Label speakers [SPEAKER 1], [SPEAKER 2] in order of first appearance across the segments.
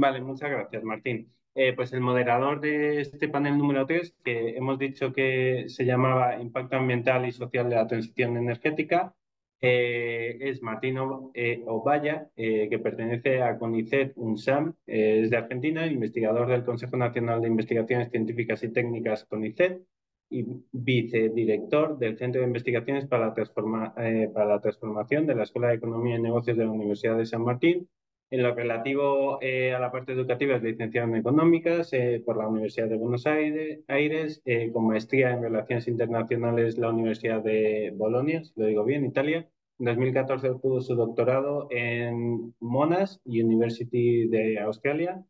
[SPEAKER 1] Vale, muchas gracias, Martín. Pues el moderador de este panel número 3, que hemos dicho que se llamaba Impacto Ambiental y Social de la Transición Energética, es Martín Obaya, que pertenece a CONICET UNSAM, es de Argentina, investigador del Consejo Nacional de Investigaciones Científicas y Técnicas CONICET y vicedirector del Centro de Investigaciones para la Transformación de la Escuela de Economía y Negocios de la Universidad de San Martín. En lo relativo a la parte educativa, es licenciado en Económicas por la Universidad de Buenos Aires, con maestría en Relaciones Internacionales la Universidad de Bolonia, si lo digo bien, Italia. En 2014 obtuvo su doctorado en Monash University de Australia.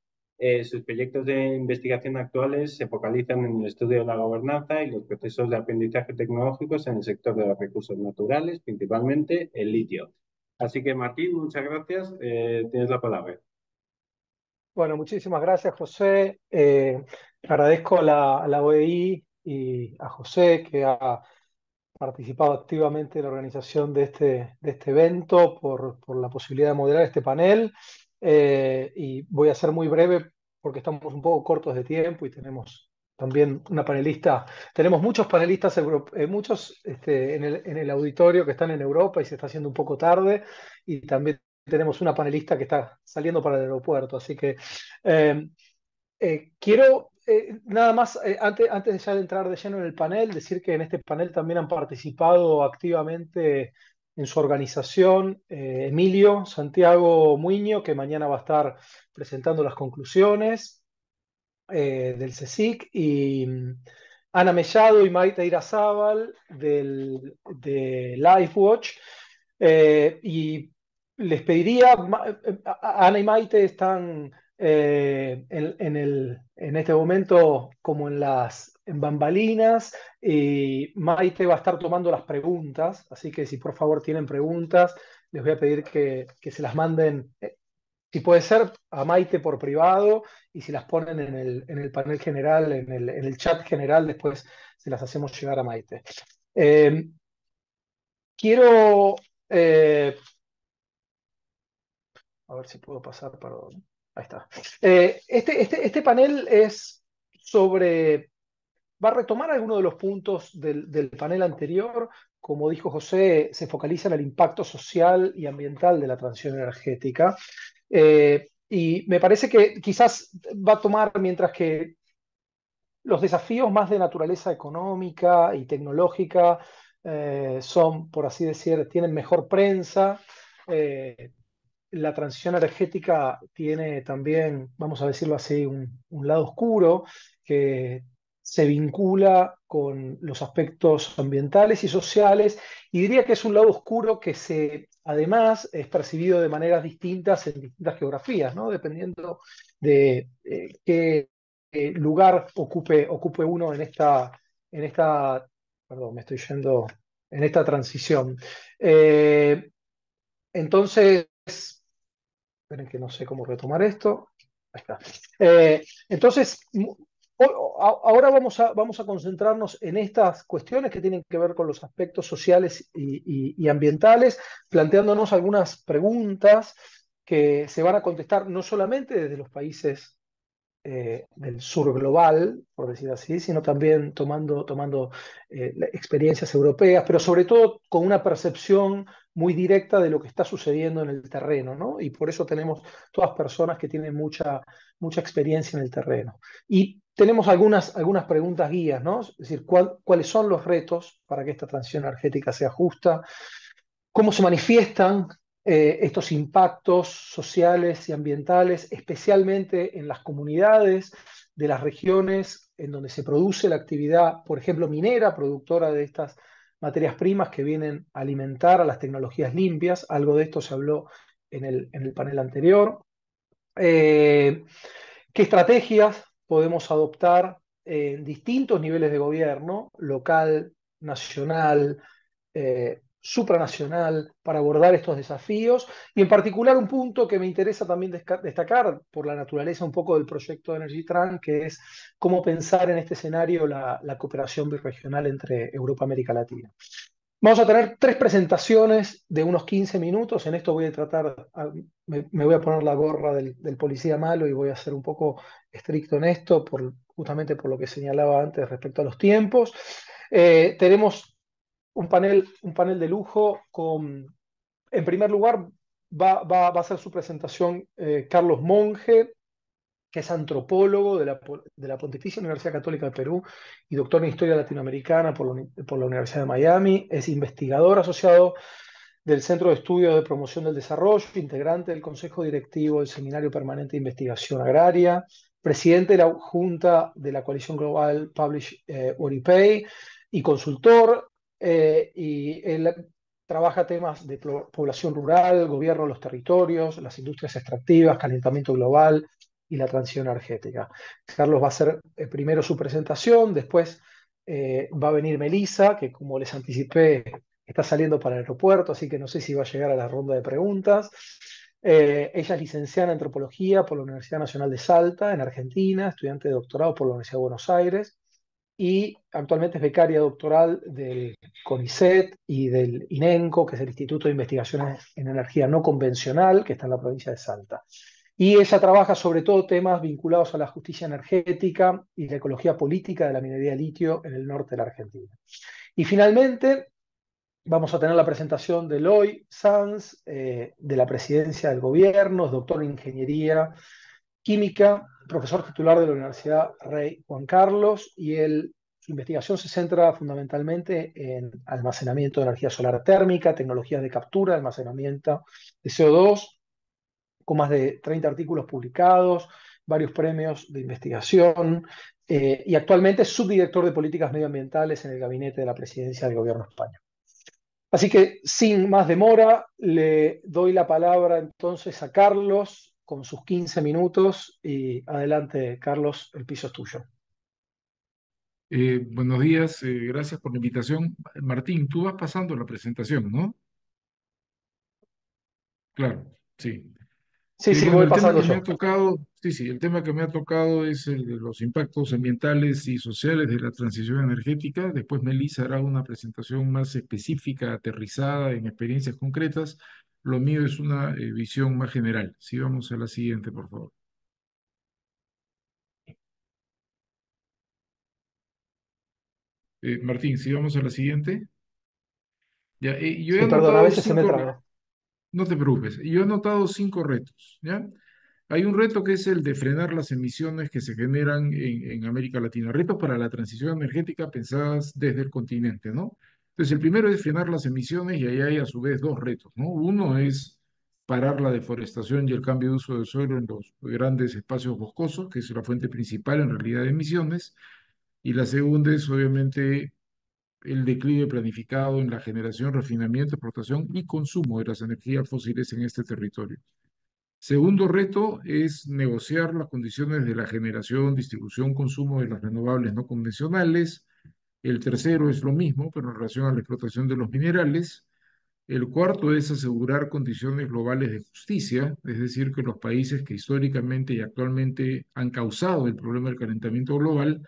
[SPEAKER 1] Sus proyectos de investigación actuales se focalizan en el estudio de la gobernanza y los procesos de aprendizaje tecnológicos en el sector de los recursos naturales, principalmente el litio. Así que Martín, muchas gracias. Tienes la palabra.
[SPEAKER 2] Bueno, muchísimas gracias, José. Agradezco a la OEI y a José que ha participado activamente en la organización de este evento por la posibilidad de moderar este panel. Y voy a ser muy breve porque estamos un poco cortos de tiempo y tenemos también una panelista. Tenemos muchos panelistas, muchos en el auditorio que están en Europa y se está haciendo un poco tarde. Y también tenemos una panelista que está saliendo para el aeropuerto. Así que eh, quiero nada más, antes de ya de entrar de lleno en el panel, decir que en este panel también han participado activamente en su organización Emilio Santiago Muiño, que mañana va a estar presentando las conclusiones del CSIC, y Ana Mellado y Maite Irazábal de LifeWatch. Y les pediría, Ana y Maite están en este momento como en bambalinas, y Maite va a estar tomando las preguntas, así que si por favor tienen preguntas, les voy a pedir que se las manden, si puede ser, a Maite por privado, y si las ponen en el panel general, en el chat general, después se las hacemos llegar a Maite. Eh, quiero... eh, A ver si puedo pasar, perdón. Ahí está. Este panel es sobre, va a retomar algunos de los puntos del panel anterior. Como dijo José, se focaliza en el impacto social y ambiental de la transición energética. Y me parece que quizás va a tomar, mientras que los desafíos más de naturaleza económica y tecnológica son, por así decir, tienen mejor prensa. La transición energética tiene también, vamos a decirlo así, un lado oscuro que se vincula con los aspectos ambientales y sociales, y diría que es un lado oscuro que además es percibido de maneras distintas en distintas geografías, ¿no? Dependiendo de qué lugar ocupe uno en esta, perdón, me estoy yendo, en esta transición. Eh, entonces, esperen que no sé cómo retomar esto. Ahí está. Entonces, ahora vamos a concentrarnos en estas cuestiones que tienen que ver con los aspectos sociales y ambientales, planteándonos algunas preguntas que se van a contestar no solamente desde los países del sur global, por decir así, sino también tomando experiencias europeas, pero sobre todo con una percepción muy directa de lo que está sucediendo en el terreno, ¿no? Y por eso tenemos todas personas que tienen mucha experiencia en el terreno. Y tenemos algunas preguntas guías, ¿no? Es decir, ¿cuáles son los retos para que esta transición energética sea justa? ¿Cómo se manifiestan estos impactos sociales y ambientales, especialmente en las comunidades de las regiones en donde se produce la actividad, por ejemplo, minera, productora de estas materias primas que vienen a alimentar a las tecnologías limpias? Algo de esto se habló en el panel anterior. Eh, ¿Qué estrategias podemos adoptar en distintos niveles de gobierno, local, nacional, supranacional, para abordar estos desafíos? Y en particular un punto que me interesa también destacar por la naturaleza un poco del proyecto de Energy Trans, que es cómo pensar en este escenario la cooperación birregional entre Europa y América Latina. Vamos a tener tres presentaciones de unos 15 minutos. En esto voy a tratar, me voy a poner la gorra del policía malo y voy a ser un poco estricto en esto, justamente por lo que señalaba antes respecto a los tiempos. Tenemos un panel de lujo con, en primer lugar, va a hacer su presentación Carlos Monge, que es antropólogo de la Pontificia Universidad Católica de Perú y doctor en Historia Latinoamericana por la Universidad de Miami. Es investigador asociado del Centro de Estudios de Promoción del Desarrollo, integrante del Consejo Directivo del Seminario Permanente de Investigación Agraria, presidente de la Junta de la Coalición Global Publish What We Pay y consultor. Y él trabaja temas de población rural, gobierno de los territorios, las industrias extractivas, calentamiento global y la transición energética. Carlos va a hacer primero su presentación, después va a venir Melissa, que como les anticipé está saliendo para el aeropuerto, así que no sé si va a llegar a la ronda de preguntas. Ella es licenciada en antropología por la Universidad Nacional de Salta, en Argentina, estudiante de doctorado por la Universidad de Buenos Aires y actualmente es becaria doctoral del CONICET y del INENCO, que es el Instituto de Investigaciones en Energía No Convencional, que está en la provincia de Salta. Y ella trabaja sobre todo temas vinculados a la justicia energética y la ecología política de la minería de litio en el norte de la Argentina. Y finalmente, vamos a tener la presentación de Eloy Sanz, de la presidencia del gobierno, es doctor en ingeniería química, profesor titular de la Universidad Rey Juan Carlos, y su investigación se centra fundamentalmente en almacenamiento de energía solar térmica, tecnologías de captura, almacenamiento de CO2, con más de 30 artículos publicados, varios premios de investigación, y actualmente es subdirector de políticas medioambientales en el gabinete de la presidencia del gobierno español. Así que sin más demora, le doy la palabra entonces a Carlos con sus 15 minutos y adelante, Carlos, el piso es tuyo.
[SPEAKER 3] Buenos días, gracias por la invitación. Martín, tú vas pasando la presentación, ¿no? Claro, sí.
[SPEAKER 2] Sí, sí,
[SPEAKER 3] Bueno,
[SPEAKER 2] voy
[SPEAKER 3] el tema
[SPEAKER 2] pasando
[SPEAKER 3] que me ha
[SPEAKER 2] yo.
[SPEAKER 3] tocado, sí, sí, el tema que me ha tocado es el de los impactos ambientales y sociales de la transición energética. Después Melissa hará una presentación más específica, aterrizada en experiencias concretas. Lo mío es una visión más general. Si vamos a la siguiente, por favor. Martín, si vamos a la siguiente. Ya, yo he
[SPEAKER 2] Sí, perdón, a
[SPEAKER 3] anotado
[SPEAKER 2] veces se me
[SPEAKER 3] cinco.
[SPEAKER 2] traba.
[SPEAKER 3] No te preocupes, yo he anotado 5 retos, ¿ya? Hay un reto que es el de frenar las emisiones que se generan en América Latina, retos para la transición energética pensadas desde el continente, ¿no? Entonces, el primero es frenar las emisiones y ahí hay a su vez dos retos, ¿no? Uno es parar la deforestación y el cambio de uso del suelo en los grandes espacios boscosos, que es la fuente principal en realidad de emisiones, y la segunda es obviamente el declive planificado en la generación, refinamiento, explotación y consumo de las energías fósiles en este territorio. Segundo reto es negociar las condiciones de la generación, distribución, consumo de las renovables no convencionales. El tercero es lo mismo, pero en relación a la explotación de los minerales. El cuarto es asegurar condiciones globales de justicia, es decir, que los países que históricamente y actualmente han causado el problema del calentamiento global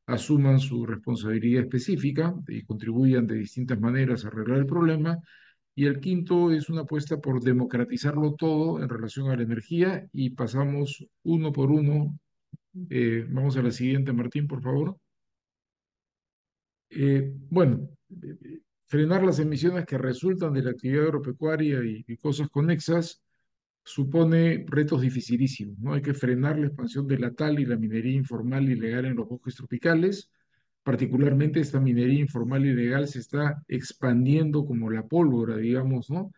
[SPEAKER 3] asuman su responsabilidad específica y contribuyan de distintas maneras a arreglar el problema. Y el quinto es una apuesta por democratizarlo todo en relación a la energía y pasamos uno por uno. Vamos a la siguiente, Martín, por favor. Bueno, frenar las emisiones que resultan de la actividad agropecuaria y cosas conexas supone retos dificilísimos, ¿no? Hay que frenar la expansión de la tal y la minería informal y ilegal en los bosques tropicales. Particularmente esta minería informal y ilegal se está expandiendo como la pólvora, digamos, ¿no?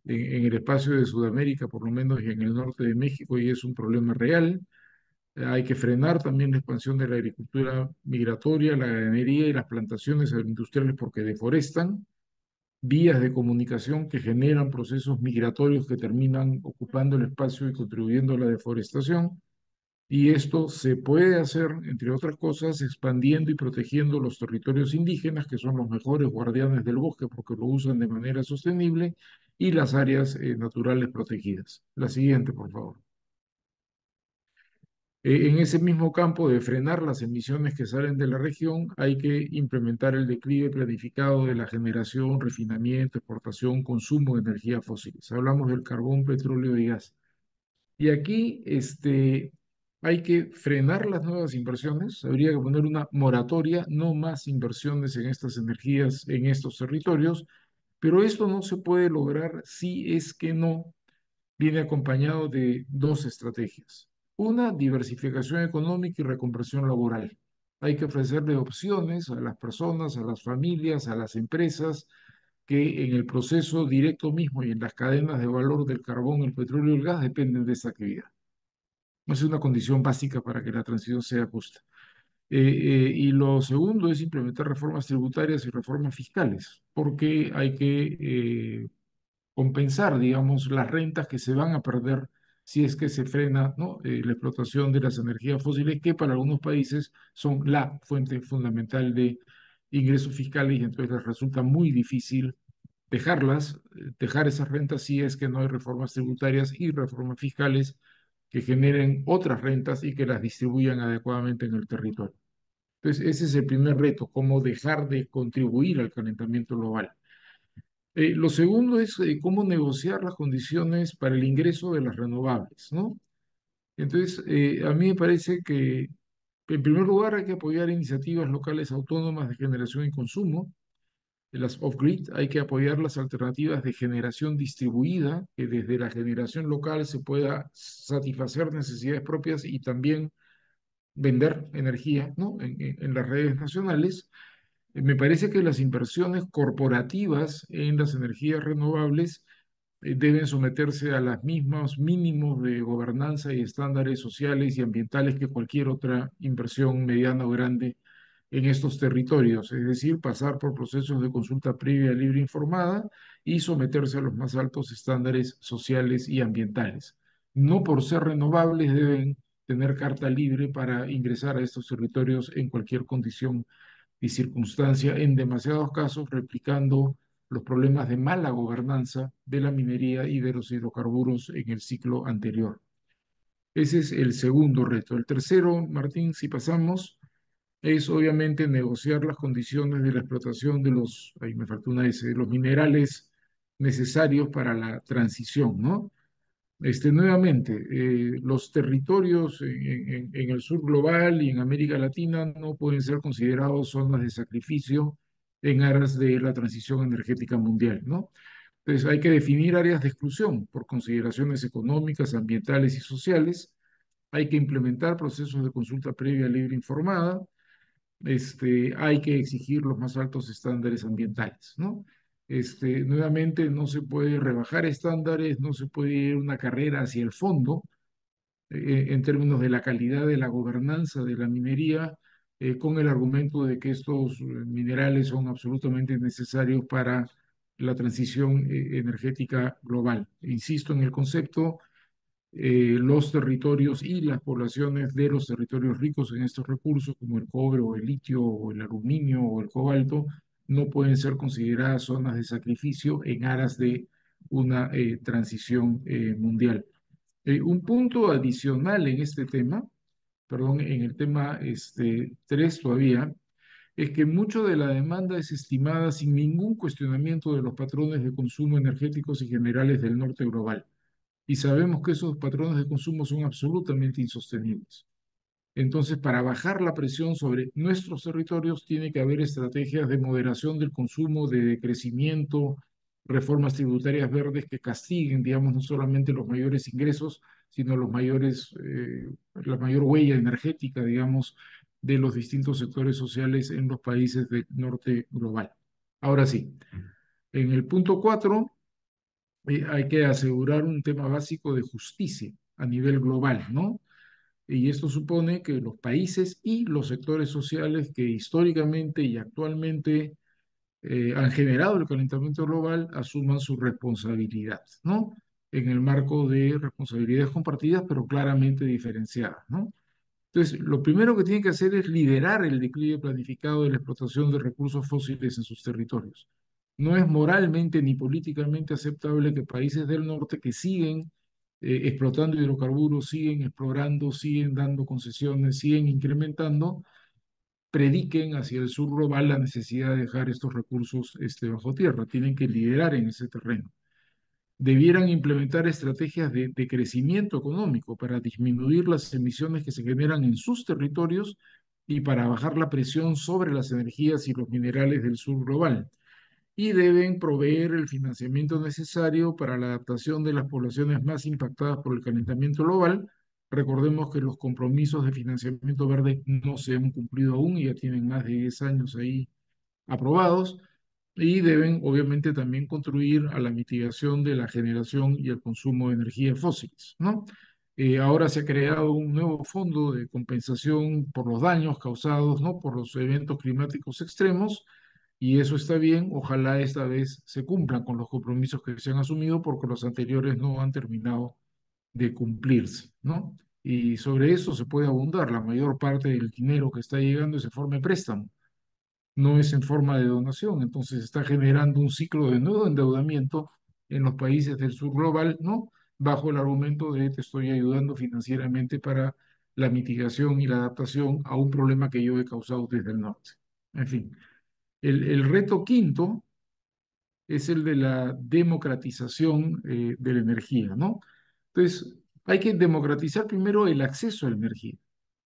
[SPEAKER 3] En el espacio de Sudamérica, por lo menos, y en el norte de México, y es un problema real. Hay que frenar también la expansión de la agricultura migratoria, la ganadería y las plantaciones agroindustriales porque deforestan vías de comunicación que generan procesos migratorios que terminan ocupando el espacio y contribuyendo a la deforestación. Y esto se puede hacer, entre otras cosas, expandiendo y protegiendo los territorios indígenas, que son los mejores guardianes del bosque porque lo usan de manera sostenible, y las áreas naturales protegidas. La siguiente, por favor. En ese mismo campo de frenar las emisiones que salen de la región, hay que implementar el declive planificado de la generación, refinamiento, exportación, consumo de energías fósiles. Hablamos del carbón, petróleo y gas. Y aquí hay que frenar las nuevas inversiones, habría que poner una moratoria, no más inversiones en estas energías, en estos territorios, pero esto no se puede lograr si es que no viene acompañado de dos estrategias. Una, diversificación económica y reconversión laboral. Hay que ofrecerle opciones a las personas, a las familias, a las empresas que en el proceso directo mismo y en las cadenas de valor del carbón, el petróleo y el gas dependen de esta actividad. Es una condición básica para que la transición sea justa. Y lo segundo es implementar reformas tributarias y reformas fiscales, porque hay que compensar, digamos, las rentas que se van a perder si es que se frena, ¿no? La explotación de las energías fósiles, que para algunos países son la fuente fundamental de ingresos fiscales y entonces les resulta muy difícil dejar esas rentas si es que no hay reformas tributarias y reformas fiscales que generen otras rentas y que las distribuyan adecuadamente en el territorio. Entonces, ese es el primer reto, cómo dejar de contribuir al calentamiento global. Lo segundo es cómo negociar las condiciones para el ingreso de las renovables, ¿no? Entonces, a mí me parece que, en primer lugar, hay que apoyar iniciativas locales autónomas de generación y consumo, de las off-grid, hay que apoyar las alternativas de generación distribuida, que desde la generación local se pueda satisfacer necesidades propias y también vender energía, ¿no? En las redes nacionales. Me parece que las inversiones corporativas en las energías renovables deben someterse a los mismos mínimos de gobernanza y estándares sociales y ambientales que cualquier otra inversión mediana o grande en estos territorios, es decir, pasar por procesos de consulta previa, libre e informada y someterse a los más altos estándares sociales y ambientales. No por ser renovables deben tener carta libre para ingresar a estos territorios en cualquier condición y circunstancia, en demasiados casos replicando los problemas de mala gobernanza de la minería y de los hidrocarburos en el ciclo anterior. Ese es el segundo reto. El tercero, Martín, si pasamos, es obviamente negociar las condiciones de la explotación de ahí me faltó una S, de los minerales necesarios para la transición, ¿no? Nuevamente, los territorios en el sur global y en América Latina no pueden ser considerados zonas de sacrificio en aras de la transición energética mundial, ¿no? Entonces hay que definir áreas de exclusión por consideraciones económicas, ambientales y sociales. Hay que implementar procesos de consulta previa libre e informada. Hay que exigir los más altos estándares ambientales, ¿no? Nuevamente, no se puede rebajar estándares, no se puede ir una carrera hacia el fondo en términos de la calidad de la gobernanza de la minería, con el argumento de que estos minerales son absolutamente necesarios para la transición energética global. Insisto en el concepto, los territorios y las poblaciones de los territorios ricos en estos recursos, como el cobre o el litio o el aluminio o el cobalto, no pueden ser consideradas zonas de sacrificio en aras de una transición mundial. Un punto adicional en este tema, perdón, en el tema 3 todavía, es que mucho de la demanda es estimada sin ningún cuestionamiento de los patrones de consumo energéticos y generales del norte global. Y sabemos que esos patrones de consumo son absolutamente insostenibles. Entonces, para bajar la presión sobre nuestros territorios, tiene que haber estrategias de moderación del consumo, de decrecimiento, reformas tributarias verdes que castiguen, digamos, no solamente los mayores ingresos, sino la mayor huella energética, digamos, de los distintos sectores sociales en los países del norte global. Ahora sí, en el punto 4 hay que asegurar un tema básico de justicia a nivel global, ¿no? Y esto supone que los países y los sectores sociales que históricamente y actualmente han generado el calentamiento global asuman su responsabilidad, ¿no? En el marco de responsabilidades compartidas, pero claramente diferenciadas, ¿no? Entonces, lo primero que tienen que hacer es liderar el declive planificado de la explotación de recursos fósiles en sus territorios. No es moralmente ni políticamente aceptable que países del norte que siguen explotando hidrocarburos, siguen explorando, siguen dando concesiones, siguen incrementando, prediquen hacia el sur global la necesidad de dejar estos recursos bajo tierra. Tienen que liderar en ese terreno. Debieran implementar estrategias de crecimiento económico para disminuir las emisiones que se generan en sus territorios y para bajar la presión sobre las energías y los minerales del sur global. Y deben proveer el financiamiento necesario para la adaptación de las poblaciones más impactadas por el calentamiento global. Recordemos que los compromisos de financiamiento verde no se han cumplido aún y ya tienen más de 10 años ahí aprobados, y deben obviamente también contribuir a la mitigación de la generación y el consumo de energías fósiles, ¿no? Ahora se ha creado un nuevo fondo de compensación por los daños causados, ¿no?, por los eventos climáticos extremos, y eso está bien. Ojalá esta vez se cumplan con los compromisos que se han asumido, porque los anteriores no han terminado de cumplirse, ¿no? Y sobre eso se puede abundar. La mayor parte del dinero que está llegando es en forma de préstamo, no es en forma de donación. Entonces está generando un ciclo de nuevo endeudamiento en los países del sur global, ¿no? Bajo el argumento de te estoy ayudando financieramente para la mitigación y la adaptación a un problema que yo he causado desde el norte. En fin, el reto quinto es el de la democratización de la energía, ¿no? Entonces, hay que democratizar primero el acceso a la energía.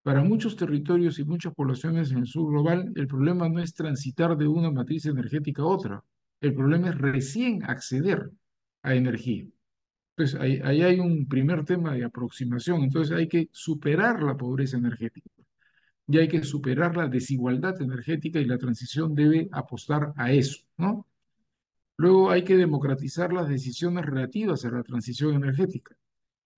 [SPEAKER 3] Para muchos territorios y muchas poblaciones en el sur global, el problema no es transitar de una matriz energética a otra. El problema es recién acceder a energía. Entonces, ahí hay un primer tema de aproximación. Entonces, hay que superar la pobreza energética y hay que superar la desigualdad energética, y la transición debe apostar a eso, ¿no? Luego hay que democratizar las decisiones relativas a la transición energética.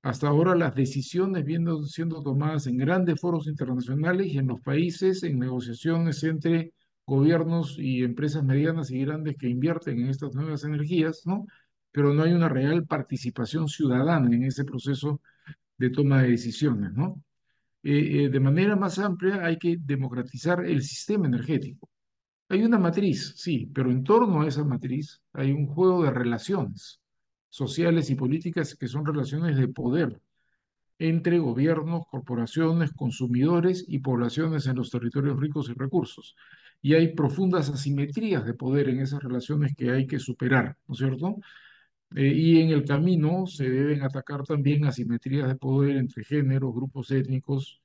[SPEAKER 3] Hasta ahora las decisiones vienen siendo tomadas en grandes foros internacionales y en los países, en negociaciones entre gobiernos y empresas medianas y grandes que invierten en estas nuevas energías, ¿no? Pero no hay una real participación ciudadana en ese proceso de toma de decisiones, ¿no? De manera más amplia hay que democratizar el sistema energético. Hay una matriz, sí, pero en torno a esa matriz hay un juego de relaciones sociales y políticas que son relaciones de poder entre gobiernos, corporaciones, consumidores y poblaciones en los territorios ricos y recursos. Y hay profundas asimetrías de poder en esas relaciones que hay que superar, ¿no es cierto? Y en el camino se deben atacar también asimetrías de poder entre géneros, grupos étnicos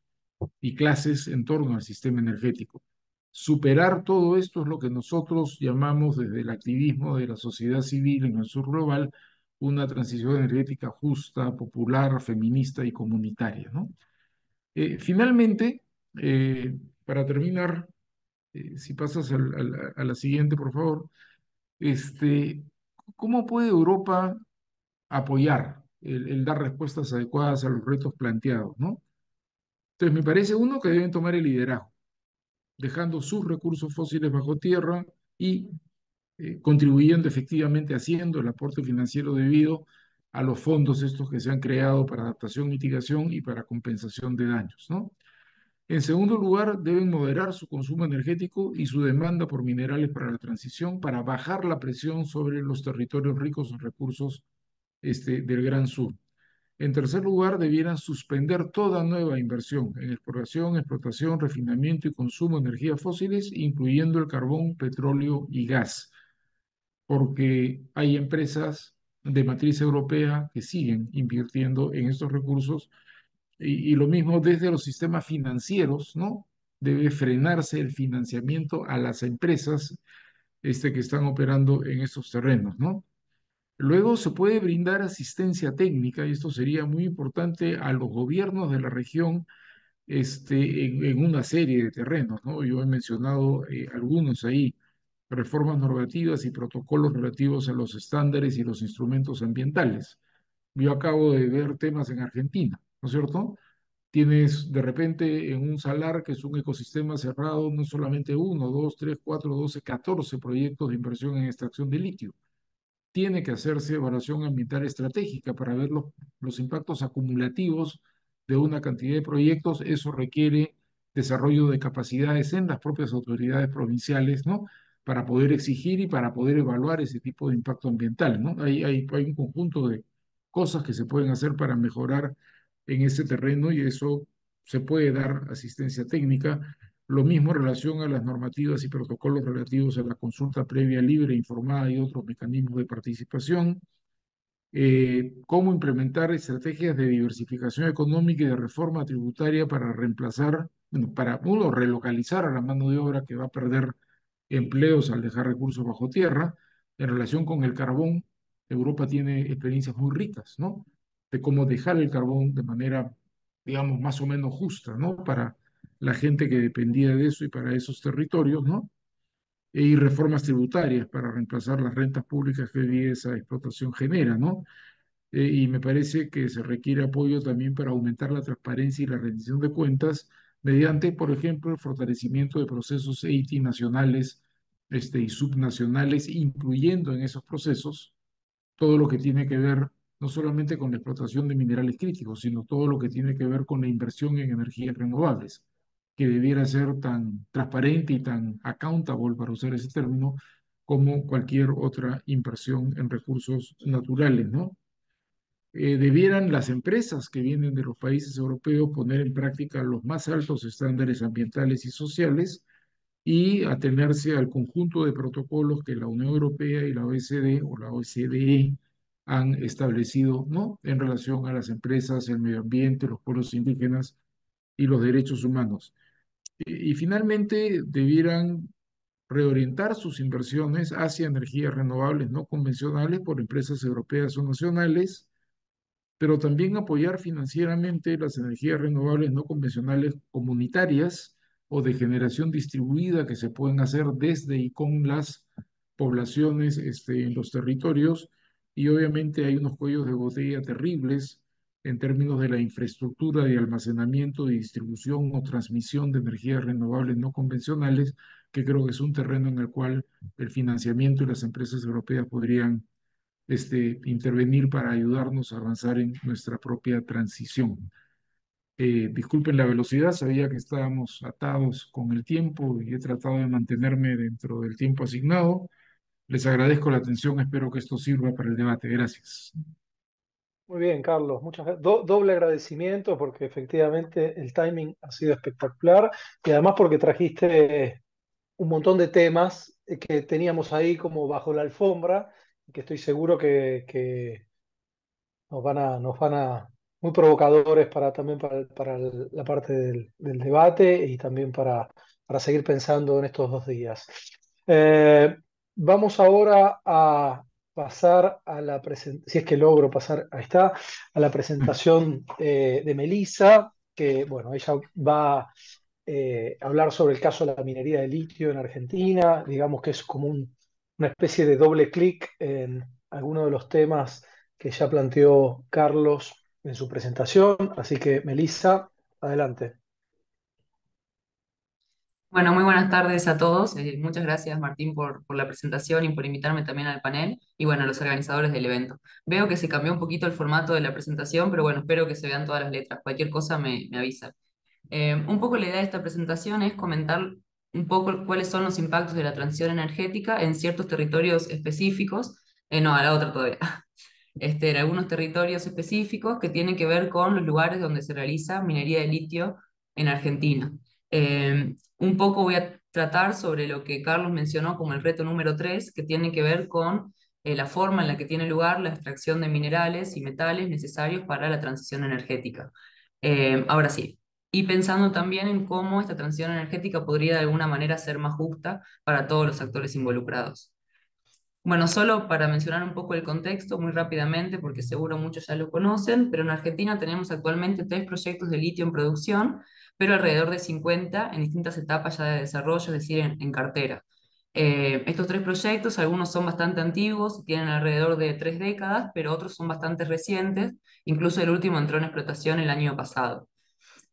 [SPEAKER 3] y clases en torno al sistema energético. Superar todo esto es lo que nosotros llamamos desde el activismo de la sociedad civil en el sur global una transición energética justa, popular, feminista y comunitaria, ¿no? Finalmente, para terminar, si pasas a la siguiente, por favor, este, ¿cómo puede Europa apoyar el dar respuestas adecuadas a los retos planteados, ¿no? Entonces, me parece, uno, que deben tomar el liderazgo, dejando sus recursos fósiles bajo tierra y contribuyendo efectivamente, haciendo el aporte financiero debido a los fondos estos que se han creado para adaptación, mitigación y para compensación de daños, ¿no? En segundo lugar, deben moderar su consumo energético y su demanda por minerales para la transición, para bajar la presión sobre los territorios ricos en recursos del Gran Sur. En tercer lugar, debieran suspender toda nueva inversión en exploración, explotación, refinamiento y consumo de energías fósiles, incluyendo el carbón, petróleo y gas, porque hay empresas de matriz europea que siguen invirtiendo en estos recursos, y lo mismo desde los sistemas financieros, ¿no? Debe frenarse el financiamiento a las empresas que están operando en estos terrenos, ¿no? Luego se puede brindar asistencia técnica, y esto sería muy importante, a los gobiernos de la región en una serie de terrenos, ¿no? Yo he mencionado algunos ahí: reformas normativas y protocolos relativos a los estándares y los instrumentos ambientales. Yo acabo de ver temas en Argentina, ¿no es cierto? Tienes de repente en un salar, que es un ecosistema cerrado, no solamente uno, dos, tres, cuatro, 12, 14 proyectos de inversión en extracción de litio. Tiene que hacerse evaluación ambiental estratégica para ver los impactos acumulativos de una cantidad de proyectos. Eso requiere desarrollo de capacidades en las propias autoridades provinciales, ¿no? Para poder exigir y para poder evaluar ese tipo de impacto ambiental, ¿no? Hay un conjunto cosas que se pueden hacer para mejorar en ese terreno y eso se puede dar asistencia técnica. Lo mismo en relación a las normativas y protocolos relativos a la consulta previa libre, informada y otros mecanismos de participación. Cómo implementar estrategias de diversificación económica y de reforma tributaria para reemplazar, bueno, para uno, relocalizar a la mano de obra que va a perder empleos al dejar recursos bajo tierra. En relación con el carbón, Europa tiene experiencias muy ricas, ¿no? De cómo dejar el carbón de manera, digamos, más o menos justa, ¿no? Para la gente que dependía de eso y para esos territorios, ¿no? Y reformas tributarias para reemplazar las rentas públicas que hoy día esa explotación genera, ¿no? Y me parece que se requiere apoyo también para aumentar la transparencia y la rendición de cuentas mediante, por ejemplo, el fortalecimiento de procesos EITI nacionales y subnacionales, incluyendo en esos procesos todo lo que tiene que ver no solamente con la explotación de minerales críticos, sino todo lo que tiene que ver con la inversión en energías renovables, que debiera ser tan transparente y tan accountable, para usar ese término, como cualquier otra inversión en recursos naturales, ¿no? Debieran las empresas que vienen de los países europeos poner en práctica los más altos estándares ambientales y sociales y atenerse al conjunto de protocolos que la Unión Europea y la OECD o la OCDE han establecido, ¿no? En relación a las empresas, el medio ambiente, los pueblos indígenas y los derechos humanos. Y finalmente debieran reorientar sus inversiones hacia energías renovables no convencionales por empresas europeas o nacionales, pero también apoyar financieramente las energías renovables no convencionales comunitarias o de generación distribuida que se pueden hacer desde y con las poblaciones en los territorios. Y obviamente hay unos cuellos de botella terribles en términos de la infraestructura de almacenamiento, y distribución o transmisión de energías renovables no convencionales, que creo que es un terreno en el cual el financiamiento y las empresas europeas podrían intervenir para ayudarnos a avanzar en nuestra propia transición. Disculpen la velocidad, sabía que estábamos atados con el tiempo y he tratado de mantenerme dentro del tiempo asignado. Les agradezco la atención, espero que esto sirva para el debate. Gracias.
[SPEAKER 2] Muy bien, Carlos. Doble agradecimiento porque efectivamente el timing ha sido espectacular y además porque trajiste un montón de temas que teníamos ahí como bajo la alfombra y que estoy seguro que muy provocadores también para la parte del debate y también para seguir pensando en estos 2 días. Eh, Vamos ahora a pasar a la presentación, si es que logro pasar, ahí está, a la presentación de Melissa, que bueno, ella va hablar sobre el caso de la minería de litio en Argentina. Digamos que es como una especie de doble clic en algunos de los temas que ya planteó Carlos en su presentación. Así que, Melissa, adelante.
[SPEAKER 4] Bueno, muy buenas tardes a todos. Muchas gracias, Martín, por la presentación y por invitarme también al panel y bueno, a los organizadores del evento. Veo que se cambió un poquito el formato de la presentación, pero bueno, espero que se vean todas las letras. Cualquier cosa me avisa. Un poco la idea de esta presentación es comentar un poco cuáles son los impactos de la transición energética en ciertos territorios específicos. No, a la otra todavía. En algunos territorios específicos que tienen que ver con los lugares donde se realiza minería de litio en Argentina. Un poco voy a tratar sobre lo que Carlos mencionó como el reto número 3, que tiene que ver con la forma en la que tiene lugar la extracción de minerales y metales necesarios para la transición energética. Ahora sí, y pensando también en cómo esta transición energética podría de alguna manera ser más justa para todos los actores involucrados. Bueno, solo para mencionar un poco el contexto muy rápidamente, porque seguro muchos ya lo conocen, pero en Argentina tenemos actualmente 3 proyectos de litio en producción, pero alrededor de 50 en distintas etapas ya de desarrollo, es decir, en cartera. Estos 3 proyectos, algunos son bastante antiguos, tienen alrededor de 3 décadas, pero otros son bastante recientes, incluso el último entró en explotación el año pasado.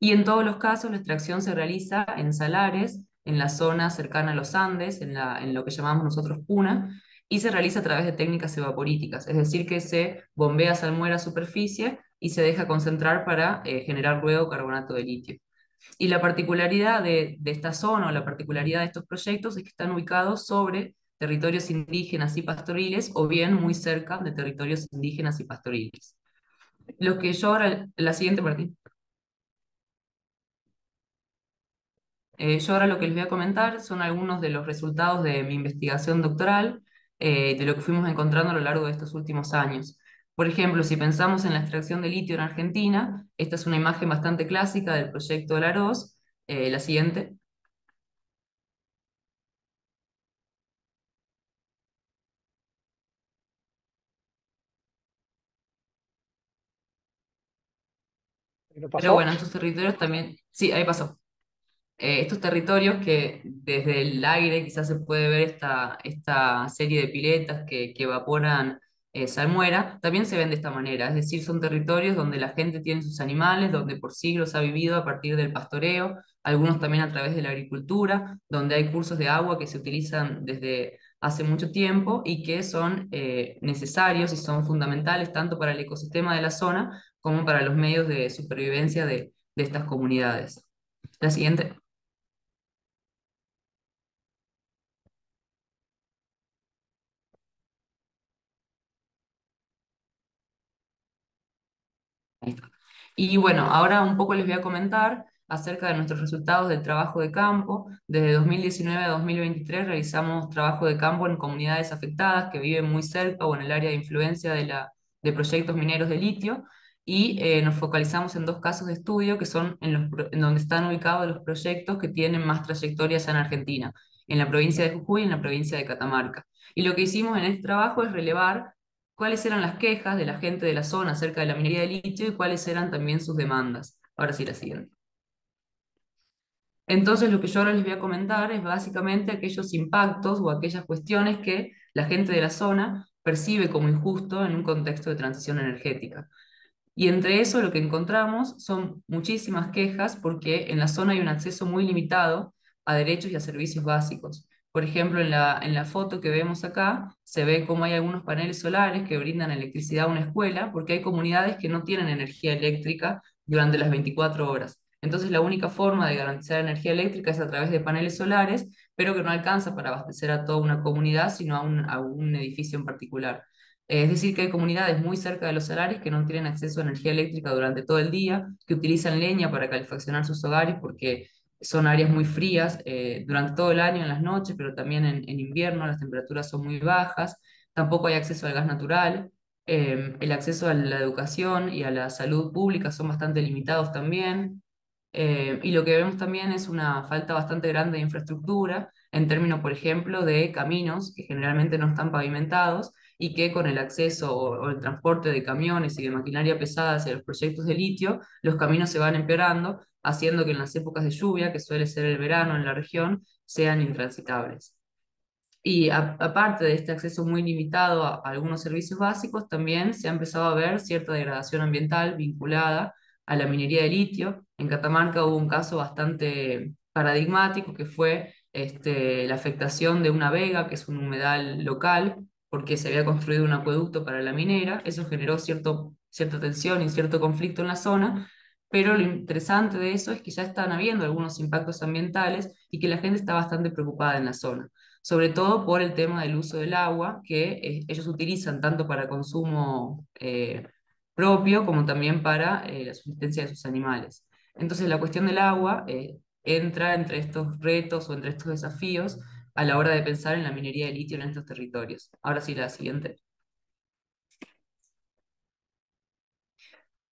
[SPEAKER 4] Y en todos los casos la extracción se realiza en salares, en la zona cercana a los Andes, en lo que llamamos nosotros puna, y se realiza a través de técnicas evaporíticas, es decir, que se bombea salmuera a superficie y se deja concentrar para generar luego carbonato de litio. Y la particularidad de esta zona o la particularidad de estos proyectos es que están ubicados sobre territorios indígenas y pastoriles o bien muy cerca de territorios indígenas y pastoriles. Lo que yo ahora, la siguiente parte. Yo ahora lo que les voy a comentar son algunos de los resultados de mi investigación doctoral, de lo que fuimos encontrando a lo largo de estos últimos años. Por ejemplo, si pensamos en la extracción de litio en Argentina, esta es una imagen bastante clásica del proyecto del Aroz. La siguiente.
[SPEAKER 2] ¿Lo
[SPEAKER 4] Pero
[SPEAKER 2] pasó?
[SPEAKER 4] bueno, estos territorios también, sí, ahí pasó. Estos territorios que desde el aire quizás se puede ver esta serie de piletas que evaporan salmuera, también se ven de esta manera, es decir, son territorios donde la gente tiene sus animales, donde por siglos ha vivido a partir del pastoreo, algunos también a través de la agricultura, donde hay cursos de agua que se utilizan desde hace mucho tiempo y que son necesarios y son fundamentales tanto para el ecosistema de la zona como para los medios de supervivencia de estas comunidades. La siguiente. Ahí está. Y bueno, ahora un poco les voy a comentar acerca de nuestros resultados del trabajo de campo. Desde 2019 a 2023 realizamos trabajo de campo en comunidades afectadas que viven muy cerca o en el área de influencia de proyectos mineros de litio y nos focalizamos en dos casos de estudio que son en donde están ubicados los proyectos que tienen más trayectorias en Argentina, en la provincia de Jujuy y en la provincia de Catamarca. Y lo que hicimos en este trabajo es relevar cuáles eran las quejas de la gente de la zona acerca de la minería de litio y cuáles eran también sus demandas. Ahora sí, la siguiente. Entonces, lo que yo ahora les voy a comentar es básicamente aquellos impactos o aquellas cuestiones que la gente de la zona percibe como injusto en un contexto de transición energética. Y entre eso lo que encontramos son muchísimas quejas porque en la zona hay un acceso muy limitado a derechos y a servicios básicos. Por ejemplo, en la foto que vemos acá se ve cómo hay algunos paneles solares que brindan electricidad a una escuela porque hay comunidades que no tienen energía eléctrica durante las 24 horas. Entonces la única forma de garantizar energía eléctrica es a través de paneles solares, pero que no alcanza para abastecer a toda una comunidad, sino a un edificio en particular. Es decir, que hay comunidades muy cerca de los salares que no tienen acceso a energía eléctrica durante todo el día, que utilizan leña para calefaccionar sus hogares porque son áreas muy frías durante todo el año en las noches, pero también en invierno las temperaturas son muy bajas. Tampoco hay acceso al gas natural. El acceso a la educación y a la salud pública son bastante limitados también. Y lo que vemos también es una falta bastante grande de infraestructura, en términos, por ejemplo, de caminos que generalmente no están pavimentados y que con el acceso o el transporte de camiones y de maquinaria pesada hacia los proyectos de litio, los caminos se van empeorando, haciendo que en las épocas de lluvia, que suele ser el verano en la región, sean intransitables. Y aparte de este acceso muy limitado a algunos servicios básicos, también se ha empezado a ver cierta degradación ambiental vinculada a la minería de litio. En Catamarca hubo un caso bastante paradigmático que fue la afectación de una vega, que es un humedal local, porque se había construido un acueducto para la minera. Eso generó cierta tensión y cierto conflicto en la zona. Pero lo interesante de eso es que ya están habiendo algunos impactos ambientales y que la gente está bastante preocupada en la zona, sobre todo por el tema del uso del agua, que ellos utilizan tanto para consumo propio como también para la subsistencia de sus animales. Entonces la cuestión del agua entra entre estos retos o entre estos desafíos a la hora de pensar en la minería de litio en estos territorios. Ahora sí, la siguiente.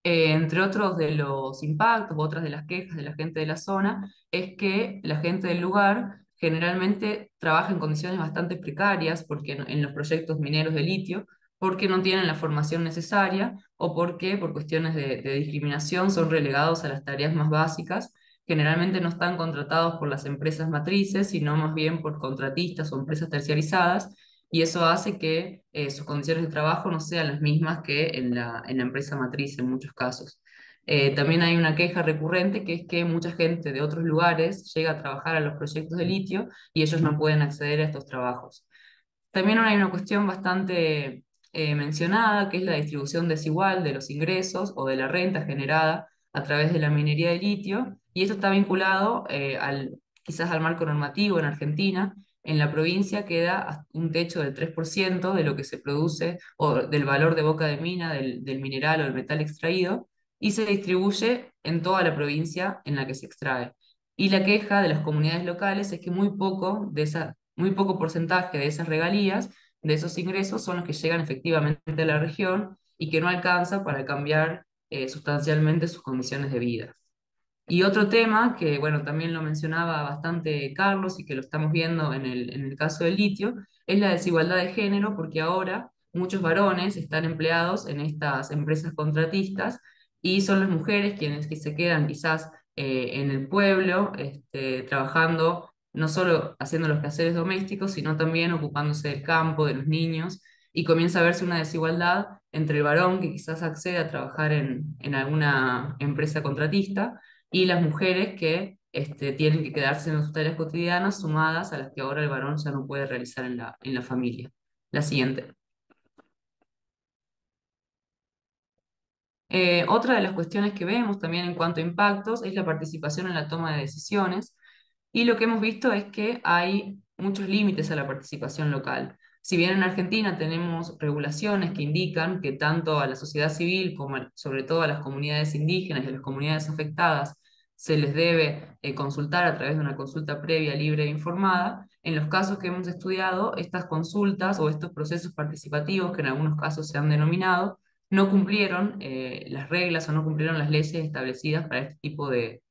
[SPEAKER 4] Entre otros de los impactos, otras de las quejas de la gente de la zona, es que la gente del lugar generalmente trabaja en condiciones bastante precarias porque en los proyectos mineros de litio, porque no tienen la formación necesaria o porque por cuestiones de discriminación son relegados a las tareas más básicas. Generalmente no están contratados por las empresas matrices, sino más bien por contratistas o empresas terciarizadas y eso hace que sus condiciones de trabajo no sean las mismas que en la empresa matriz en muchos casos. También hay una queja recurrente que es que mucha gente de otros lugares llega a trabajar a los proyectos de litio y ellos no pueden acceder a estos trabajos. También hay una cuestión bastante mencionada, que es la distribución desigual de los ingresos o de la renta generada a través de la minería de litio, y esto está vinculado quizás al marco normativo en Argentina, en la provincia queda un techo del 3% de lo que se produce o del valor de boca de mina, del mineral o del metal extraído, y se distribuye en toda la provincia en la que se extrae. Y la queja de las comunidades locales es que muy poco porcentaje de esas regalías, de esos ingresos, son los que llegan efectivamente a la región y que no alcanza para cambiar sustancialmente sus condiciones de vida. Y otro tema que, bueno, también lo mencionaba bastante Carlos y que lo estamos viendo en el caso del litio, es la desigualdad de género, porque ahora muchos varones están empleados en estas empresas contratistas y son las mujeres quienes que se quedan quizás en el pueblo, trabajando, no solo haciendo los quehaceres domésticos, sino también ocupándose del campo, de los niños, y comienza a verse una desigualdad entre el varón que quizás accede a trabajar en alguna empresa contratista y las mujeres que tienen que quedarse en sus tareas cotidianas sumadas a las que ahora el varón ya no puede realizar en la familia. La siguiente. Otra de las cuestiones que vemos también en cuanto a impactos es la participación en la toma de decisiones. Y lo que hemos visto es que hay muchos límites a la participación local. Si bien en Argentina tenemos regulaciones que indican que tanto a la sociedad civil como sobre todo a las comunidades indígenas y a las comunidades afectadas se les debe consultar a través de una consulta previa, libre e informada, en los casos que hemos estudiado, estas consultas o estos procesos participativos, que en algunos casos se han denominado, no cumplieron las reglas o no cumplieron las leyes establecidas para este tipo de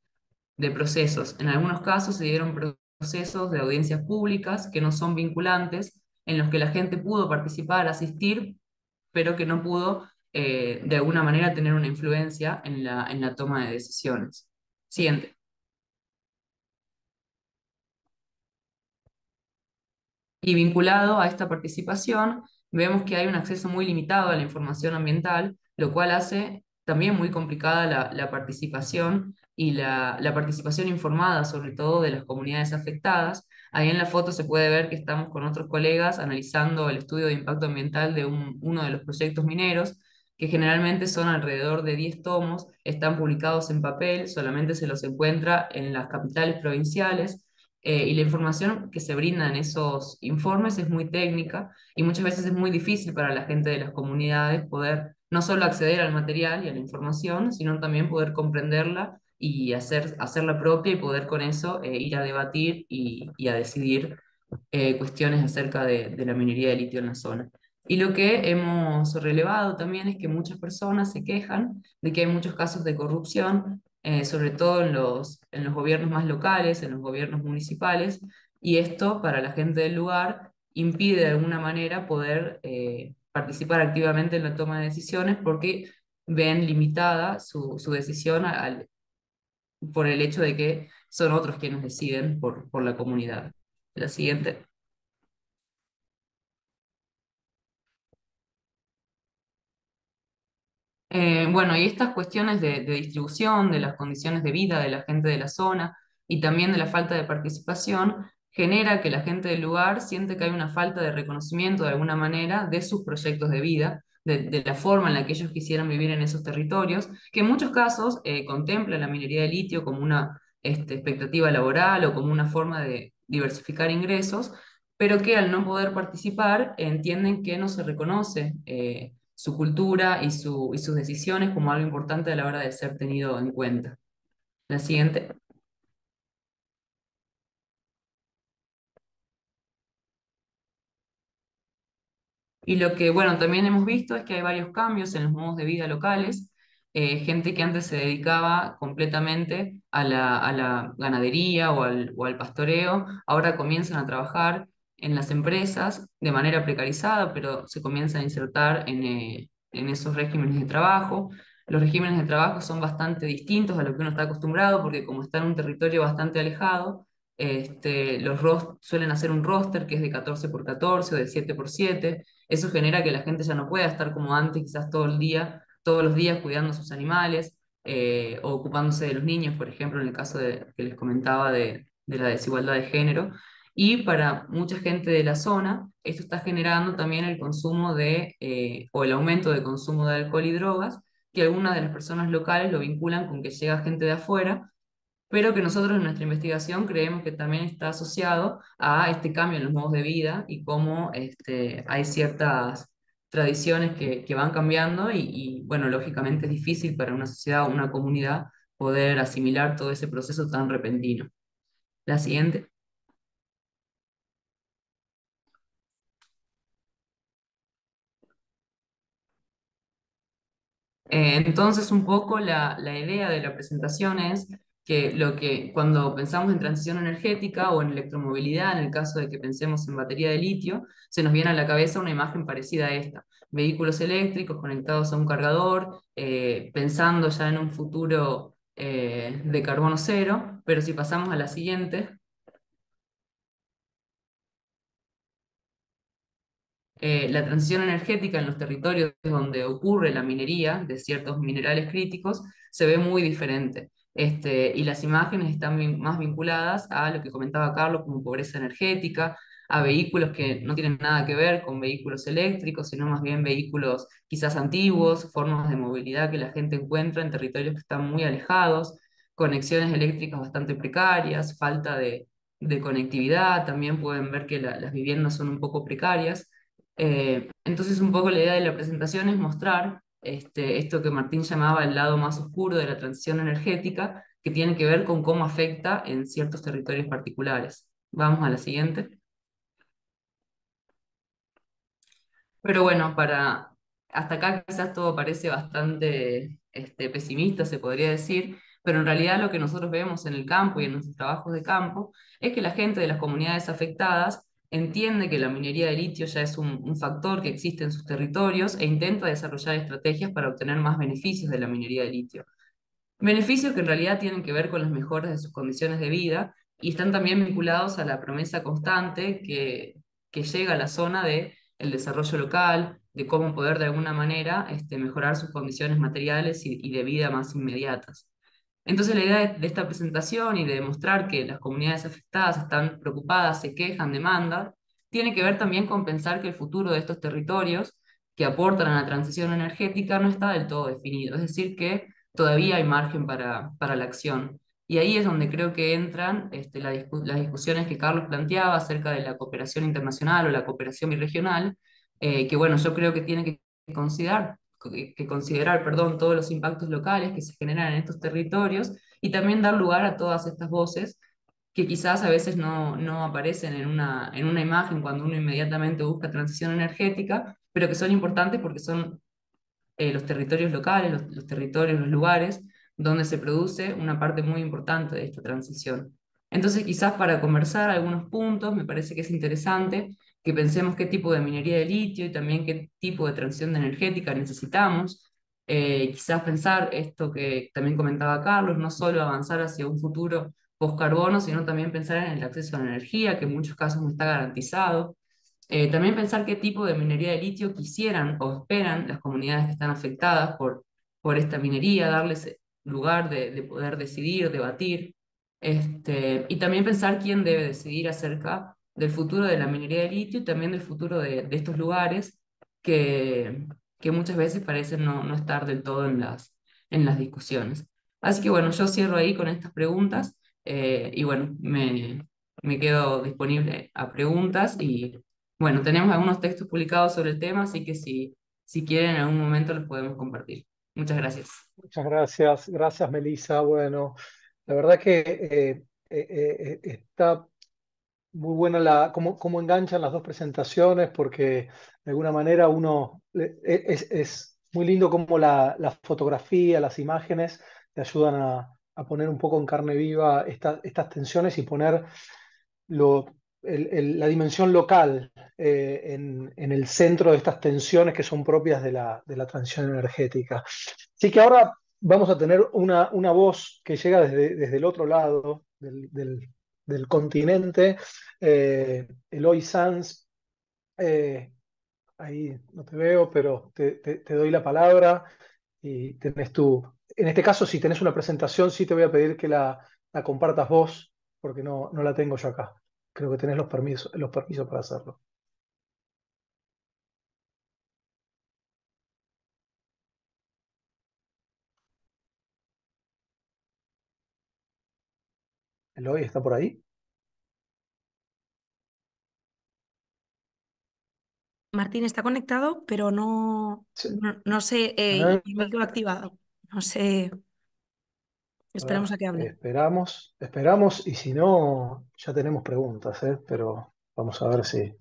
[SPEAKER 4] procesos. En algunos casos se dieron procesos de audiencias públicas que no son vinculantes, en los que la gente pudo participar, asistir, pero que no pudo de alguna manera tener una influencia en la toma de decisiones. Siguiente. Y vinculado a esta participación, vemos que hay un acceso muy limitado a la información ambiental, lo cual hace también muy complicada la participación y la participación informada, sobre todo de las comunidades afectadas. Ahí en la foto se puede ver que estamos con otros colegas analizando el estudio de impacto ambiental de uno de los proyectos mineros, que generalmente son alrededor de 10 tomos, están publicados en papel, solamente se los encuentra en las capitales provinciales y la información que se brinda en esos informes es muy técnica y muchas veces es muy difícil para la gente de las comunidades poder no solo acceder al material y a la información, sino también poder comprenderla y hacerla propia y poder con eso ir a debatir y a decidir cuestiones acerca de la minería de litio en la zona. Y lo que hemos relevado también es que muchas personas se quejan de que hay muchos casos de corrupción, sobre todo en los gobiernos más locales, en los gobiernos municipales, y esto para la gente del lugar impide de alguna manera poder participar activamente en la toma de decisiones porque ven limitada su decisión por el hecho de que son otros quienes deciden por la comunidad. La siguiente. Bueno, y estas cuestiones de distribución, de las condiciones de vida de la gente de la zona y también de la falta de participación, genera que la gente del lugar siente que hay una falta de reconocimiento de alguna manera de sus proyectos de vida, de la forma en la que ellos quisieran vivir en esos territorios, que en muchos casos contempla la minería de litio como una expectativa laboral o como una forma de diversificar ingresos, pero que al no poder participar entienden que no se reconoce su cultura y sus decisiones como algo importante a la hora de ser tenido en cuenta. La siguiente. Y lo que, bueno, también hemos visto es que hay varios cambios en los modos de vida locales. Gente que antes se dedicaba completamente a la ganadería o al pastoreo, ahora comienzan a trabajar en las empresas de manera precarizada, pero se comienzan a insertar en esos regímenes de trabajo. Los regímenes de trabajo son bastante distintos a lo que uno está acostumbrado, porque como está en un territorio bastante alejado, suelen hacer un roster que es de 14 por 14 o de 7 por 7. Eso genera que la gente ya no pueda estar como antes, quizás todo el día, todos los días cuidando a sus animales o ocupándose de los niños, por ejemplo, en el caso que les comentaba de la desigualdad de género. Y para mucha gente de la zona, esto está generando también el consumo o el aumento de consumo de alcohol y drogas, que algunas de las personas locales lo vinculan con que llega gente de afuera pero que nosotros en nuestra investigación creemos que también está asociado a este cambio en los modos de vida y cómo hay ciertas tradiciones que van cambiando bueno, lógicamente es difícil para una sociedad o una comunidad poder asimilar todo ese proceso tan repentino. La siguiente. Entonces, un poco la idea de la presentación es que cuando pensamos en transición energética o en electromovilidad, en el caso de que pensemos en batería de litio, se nos viene a la cabeza una imagen parecida a esta. Vehículos eléctricos conectados a un cargador, pensando ya en un futuro de carbono cero, pero si pasamos a la siguiente. La transición energética en los territorios donde ocurre la minería de ciertos minerales críticos se ve muy diferente. Y las imágenes están más vinculadas a lo que comentaba Carlos como pobreza energética, a vehículos que no tienen nada que ver con vehículos eléctricos, sino más bien vehículos quizás antiguos, formas de movilidad que la gente encuentra en territorios que están muy alejados, conexiones eléctricas bastante precarias, falta de conectividad, también pueden ver que las viviendas son un poco precarias. Entonces, un poco la idea de la presentación es mostrar esto que Martín llamaba el lado más oscuro de la transición energética, que tiene que ver con cómo afecta en ciertos territorios particulares. Vamos a la siguiente. Pero bueno, hasta acá quizás todo parece bastante pesimista, se podría decir, pero en realidad lo que nosotros vemos en el campo y en nuestros trabajos de campo es que la gente de las comunidades afectadas entiende que la minería de litio ya es un factor que existe en sus territorios e intenta desarrollar estrategias para obtener más beneficios de la minería de litio. Beneficios que en realidad tienen que ver con las mejoras de sus condiciones de vida y están también vinculados a la promesa constante que llega a la zona de el desarrollo local, de cómo poder de alguna manera mejorar sus condiciones materiales y de vida más inmediatas. Entonces la idea de esta presentación y de demostrar que las comunidades afectadas están preocupadas, se quejan, demandan, tiene que ver también con pensar que el futuro de estos territorios que aportan a la transición energética no está del todo definido, es decir, que todavía hay margen para la acción. Y ahí es donde creo que entran las discusiones que Carlos planteaba acerca de la cooperación internacional o la cooperación birregional, que bueno, yo creo que tiene que considerar, perdón, todos los impactos locales que se generan en estos territorios y también dar lugar a todas estas voces que quizás a veces no aparecen en una imagen cuando uno inmediatamente busca transición energética, pero que son importantes porque son los territorios locales, los territorios, los lugares donde se produce una parte muy importante de esta transición. Entonces, quizás para conversar algunos puntos, me parece que es interesante que pensemos qué tipo de minería de litio y también qué tipo de transición energética necesitamos. Quizás pensar esto que también comentaba Carlos, no solo avanzar hacia un futuro post-carbono, sino también pensar en el acceso a la energía, que en muchos casos no está garantizado. También pensar qué tipo de minería de litio quisieran o esperan las comunidades que están afectadas por esta minería, darles lugar de poder decidir, debatir, y también pensar quién debe decidir acerca del futuro de la minería de litio y también del futuro de estos lugares que, que muchas veces parecen no estar del todo en las discusiones. Así que bueno, yo cierro ahí con estas preguntas y bueno, me quedo disponible a preguntas y bueno, tenemos algunos textos publicados sobre el tema, así que si quieren en algún momento los podemos compartir. Muchas gracias.
[SPEAKER 2] Muchas gracias, gracias Melissa. Bueno, la verdad que está muy buena cómo enganchan las dos presentaciones, porque de alguna manera es muy lindo cómo la fotografía, las imágenes te ayudan a poner un poco en carne viva estas tensiones y poner lo, la dimensión local en el centro de estas tensiones que son propias de la transición energética. Así que ahora vamos a tener una voz que llega desde el otro lado del continente, Eloy Sanz. eh, Ahí no te veo, pero te doy la palabra y tenés en este caso, si tenés una presentación, sí te voy a pedir que la compartas vos, porque no la tengo yo acá. Creo que tenés los permisos para hacerlo. Eloy, ¿está por ahí?
[SPEAKER 5] Martín está conectado, pero
[SPEAKER 2] Sí.
[SPEAKER 5] no sé, y
[SPEAKER 2] Ah,
[SPEAKER 5] el micro activado. No sé,
[SPEAKER 2] a ver,
[SPEAKER 5] esperamos a que hable.
[SPEAKER 2] esperamos y si no, ya tenemos preguntas, ¿eh? Pero vamos a ver si...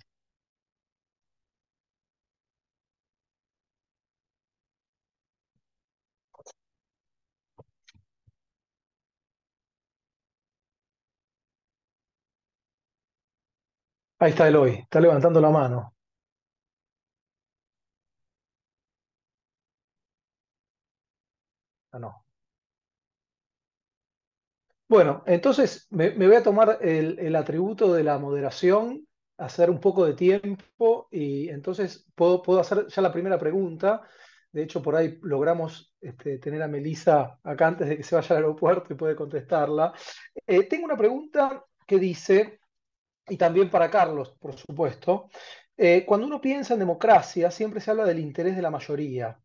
[SPEAKER 2] Ahí está Eloy, está levantando la mano. Ah, no. Bueno, entonces me voy a tomar el atributo de la moderación, hacer un poco de tiempo y entonces puedo hacer ya la primera pregunta. De hecho, por ahí logramos tener a Melissa acá antes de que se vaya al aeropuerto y puede contestarla. Tengo una pregunta que dice, y también para Carlos, por supuesto, cuando uno piensa en democracia, siempre se habla del interés de la mayoría.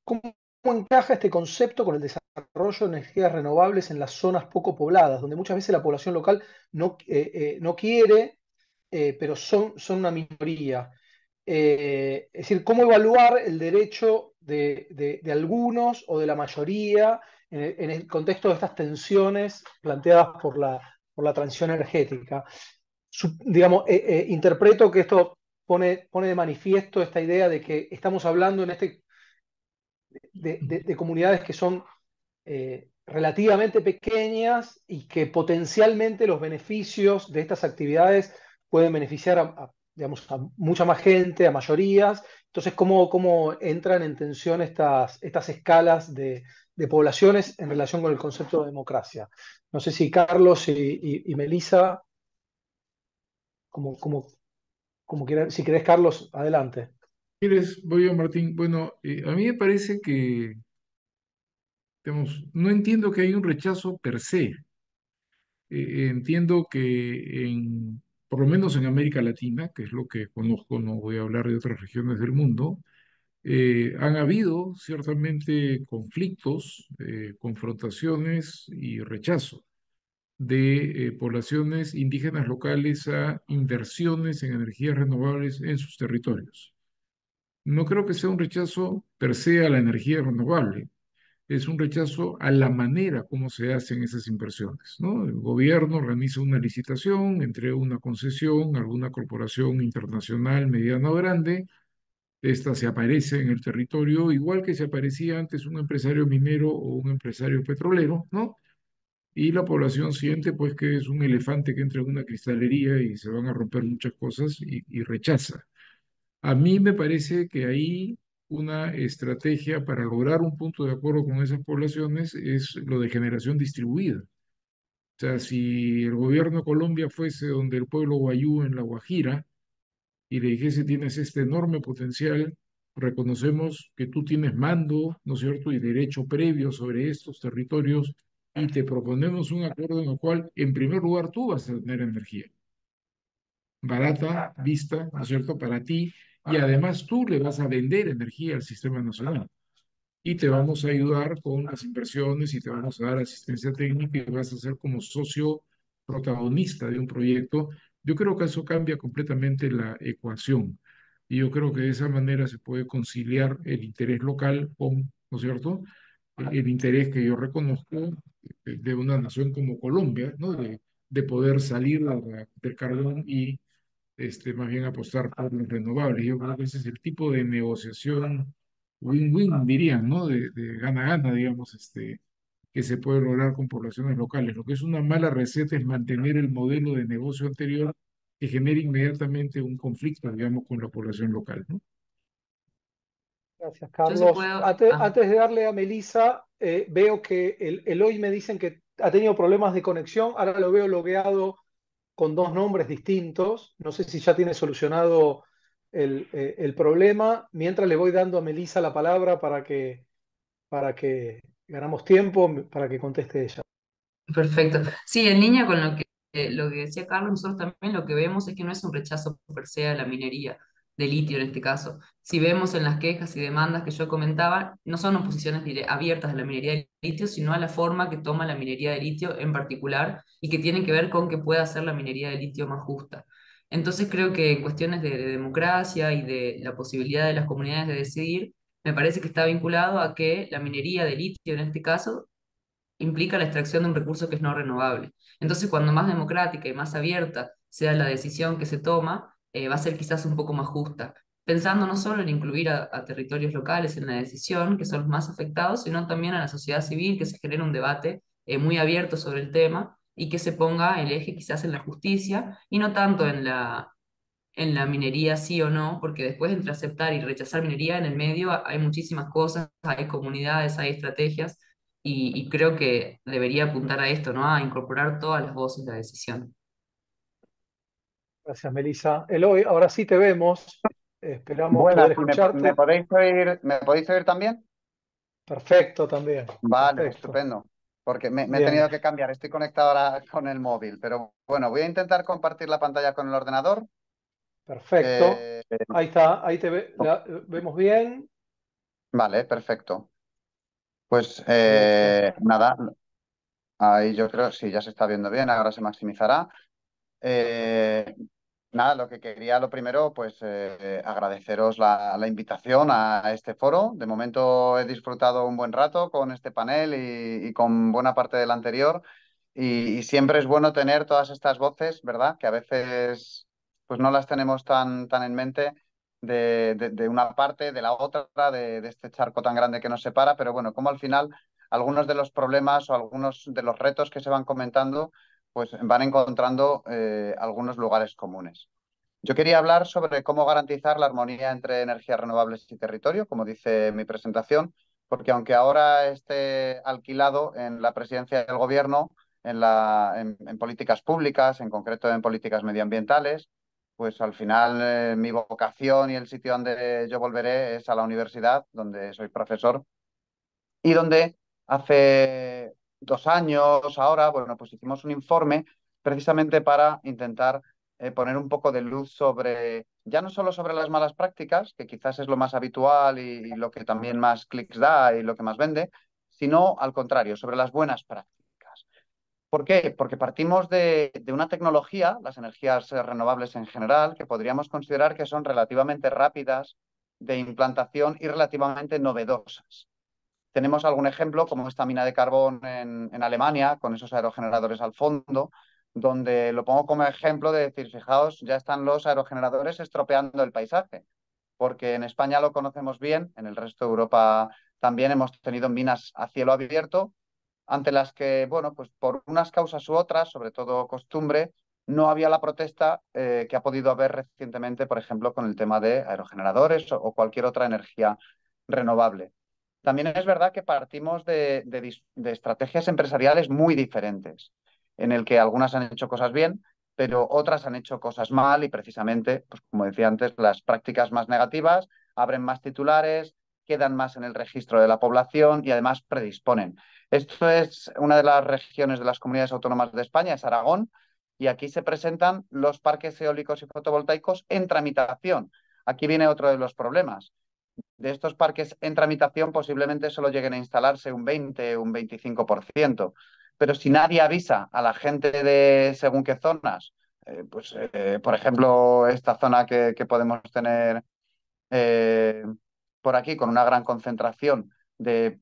[SPEAKER 2] ¿Cómo encaja este concepto con el desarrollo de energías renovables en las zonas poco pobladas, donde muchas veces la población local no quiere, pero son una minoría? Es decir, ¿cómo evaluar el derecho de algunos o de la mayoría en el contexto de estas tensiones planteadas por la transición energética? Digamos, interpreto que esto pone de manifiesto esta idea de que estamos hablando de comunidades que son relativamente pequeñas y que potencialmente los beneficios de estas actividades pueden beneficiar digamos, a mucha más gente, a mayorías. Entonces, ¿cómo entran en tensión estas escalas de poblaciones en relación con el concepto de democracia? No sé si Carlos y Melissa, como, como, si querés, Carlos, adelante.
[SPEAKER 3] ¿Quieres? Voy a Martín. Bueno, a mí me parece que, digamos, no entiendo que hay un rechazo per se. Entiendo que por lo menos en América Latina, que es lo que conozco, no voy a hablar de otras regiones del mundo, han habido ciertamente conflictos, confrontaciones y rechazo de poblaciones indígenas locales a inversiones en energías renovables en sus territorios. No creo que sea un rechazo per se a la energía renovable, es un rechazo a la manera como se hacen esas inversiones, ¿no? El gobierno organiza una licitación, entrega una concesión a alguna corporación internacional, mediana o grande, esta se aparece en el territorio igual que se aparecía antes un empresario minero o un empresario petrolero, ¿no? Y la población siente pues que es un elefante que entra en una cristalería y se van a romper muchas cosas y rechaza. A mí me parece que ahí una estrategia para lograr un punto de acuerdo con esas poblaciones es lo de generación distribuida. O sea, si el gobierno de Colombia fuese donde el pueblo guayú en La Guajira y le dijese tienes este enorme potencial, reconocemos que tú tienes mando, ¿no es cierto?, y derecho previo sobre estos territorios y te proponemos un acuerdo en el cual, en primer lugar, tú vas a tener energía barata, vista, ¿no es cierto?, para ti, y además tú le vas a vender energía al sistema nacional. Y te vamos a ayudar con las inversiones y te vamos a dar asistencia técnica y vas a ser como socio protagonista de un proyecto. Yo creo que eso cambia completamente la ecuación. Y yo creo que de esa manera se puede conciliar el interés local con, ¿no es cierto?, el interés que yo reconozco de una nación como Colombia, ¿no? De poder salir del carbón y más bien apostar por los renovables. Yo creo que ese es el tipo de negociación win-win, dirían, ¿no? De gana-gana, digamos, que se puede lograr con poblaciones locales. Lo que es una mala receta es mantener el modelo de negocio anterior que genera inmediatamente un conflicto, digamos, con la población local, ¿no?
[SPEAKER 2] Gracias,
[SPEAKER 4] Yo sí
[SPEAKER 2] Carlos.
[SPEAKER 4] puedo.
[SPEAKER 2] Antes de darle a Melissa, veo que el hoy me dicen que ha tenido problemas de conexión. Ahora lo veo logueado con dos nombres distintos. No sé si ya tiene solucionado el problema. Mientras le voy dando a Melissa la palabra para que ganamos tiempo, para que conteste ella.
[SPEAKER 4] Perfecto. Sí, en línea con lo que decía Carlos, nosotros también lo que vemos es que no es un rechazo per se a la minería. de litio en este caso. Si vemos en las quejas y demandas que yo comentaba, no son oposiciones abiertas a la minería de litio, sino a la forma que toma la minería de litio en particular y que tienen que ver con que pueda hacer la minería de litio más justa. Entonces creo que en cuestiones de democracia y de la posibilidad de las comunidades de decidir, me parece que está vinculado a que la minería de litio en este caso implica la extracción de un recurso que es no renovable. Entonces, cuando más democrática y más abierta sea la decisión que se toma, va a ser quizás un poco más justa, pensando no solo en incluir a territorios locales en la decisión, que son los más afectados, sino también a la sociedad civil, que se genere un debate muy abierto sobre el tema y que se ponga el eje quizás en la justicia y no tanto en la minería sí o no, porque después entre aceptar y rechazar minería en el medio hay muchísimas cosas, hay comunidades, hay estrategias, y creo que debería apuntar a esto, ¿no? A incorporar todas las voces de la decisión.
[SPEAKER 2] Gracias, Melissa. Eloy, ahora sí te vemos. Esperamos poder
[SPEAKER 6] Buenas, ¿y me
[SPEAKER 2] escucharte.
[SPEAKER 6] podéis oír también?
[SPEAKER 2] Perfecto también.
[SPEAKER 6] Vale,
[SPEAKER 2] Perfecto.
[SPEAKER 6] estupendo. Porque me he
[SPEAKER 2] Bien,
[SPEAKER 6] tenido que cambiar, estoy conectado ahora con el móvil, pero bueno, voy a intentar compartir la pantalla con el ordenador.
[SPEAKER 2] perfecto.
[SPEAKER 6] Eh,
[SPEAKER 2] Ahí está, ahí vemos bien.
[SPEAKER 6] vale, perfecto. Pues
[SPEAKER 2] Perfecto.
[SPEAKER 6] nada, ahí yo creo, sí, ya se está viendo bien, ahora se maximizará. Eh, Nada, lo que quería, lo primero, pues agradeceros la invitación a este foro. De momento he disfrutado un buen rato con este panel y con buena parte del anterior. Y siempre es bueno tener todas estas voces, ¿verdad? Que a veces pues no las tenemos tan en mente de una parte, de la otra, de este charco tan grande que nos separa. Pero bueno, como al final algunos de los problemas o algunos de los retos que se van comentando pues van encontrando algunos lugares comunes. Yo quería hablar sobre cómo garantizar la armonía entre energías renovables y territorio, como dice mi presentación, porque aunque ahora esté alquilado en la presidencia del gobierno, en políticas públicas, en concreto en políticas medioambientales, pues al final mi vocación y el sitio donde yo volveré es a la universidad, donde soy profesor y donde hace 2 años ahora, bueno, pues hicimos un informe precisamente para intentar poner un poco de luz sobre, ya no solo sobre las malas prácticas, que quizás es lo más habitual y lo que también más clics da y lo que más vende, sino al contrario, sobre las buenas prácticas. ¿Por qué? Porque partimos de una tecnología, las energías renovables en general, que podríamos considerar que son relativamente rápidas de implantación y relativamente novedosas. Tenemos algún ejemplo, como esta mina de carbón en Alemania, con esos aerogeneradores al fondo, donde lo pongo como ejemplo de decir, fijaos, ya están los aerogeneradores estropeando el paisaje, porque en España lo conocemos bien, en el resto de Europa también hemos tenido minas a cielo abierto, ante las que, bueno, pues por unas causas u otras, sobre todo costumbre, no había la protesta que ha podido haber recientemente, por ejemplo, con el tema de aerogeneradores o cualquier otra energía renovable. También es verdad que partimos de estrategias empresariales muy diferentes, en el que algunas han hecho cosas bien, pero otras han hecho cosas mal y precisamente, pues como decía antes, las prácticas más negativas abren más titulares, quedan más en el registro de la población y además predisponen. Esto es una de las regiones de las comunidades autónomas de España, es Aragón, y aquí se presentan los parques eólicos y fotovoltaicos en tramitación. Aquí viene otro de los problemas. De estos parques en tramitación posiblemente solo lleguen a instalarse un 20 o un 25%. Pero si nadie avisa a la gente de según qué zonas, por ejemplo, esta zona que podemos tener eh, por aquí con una gran concentración de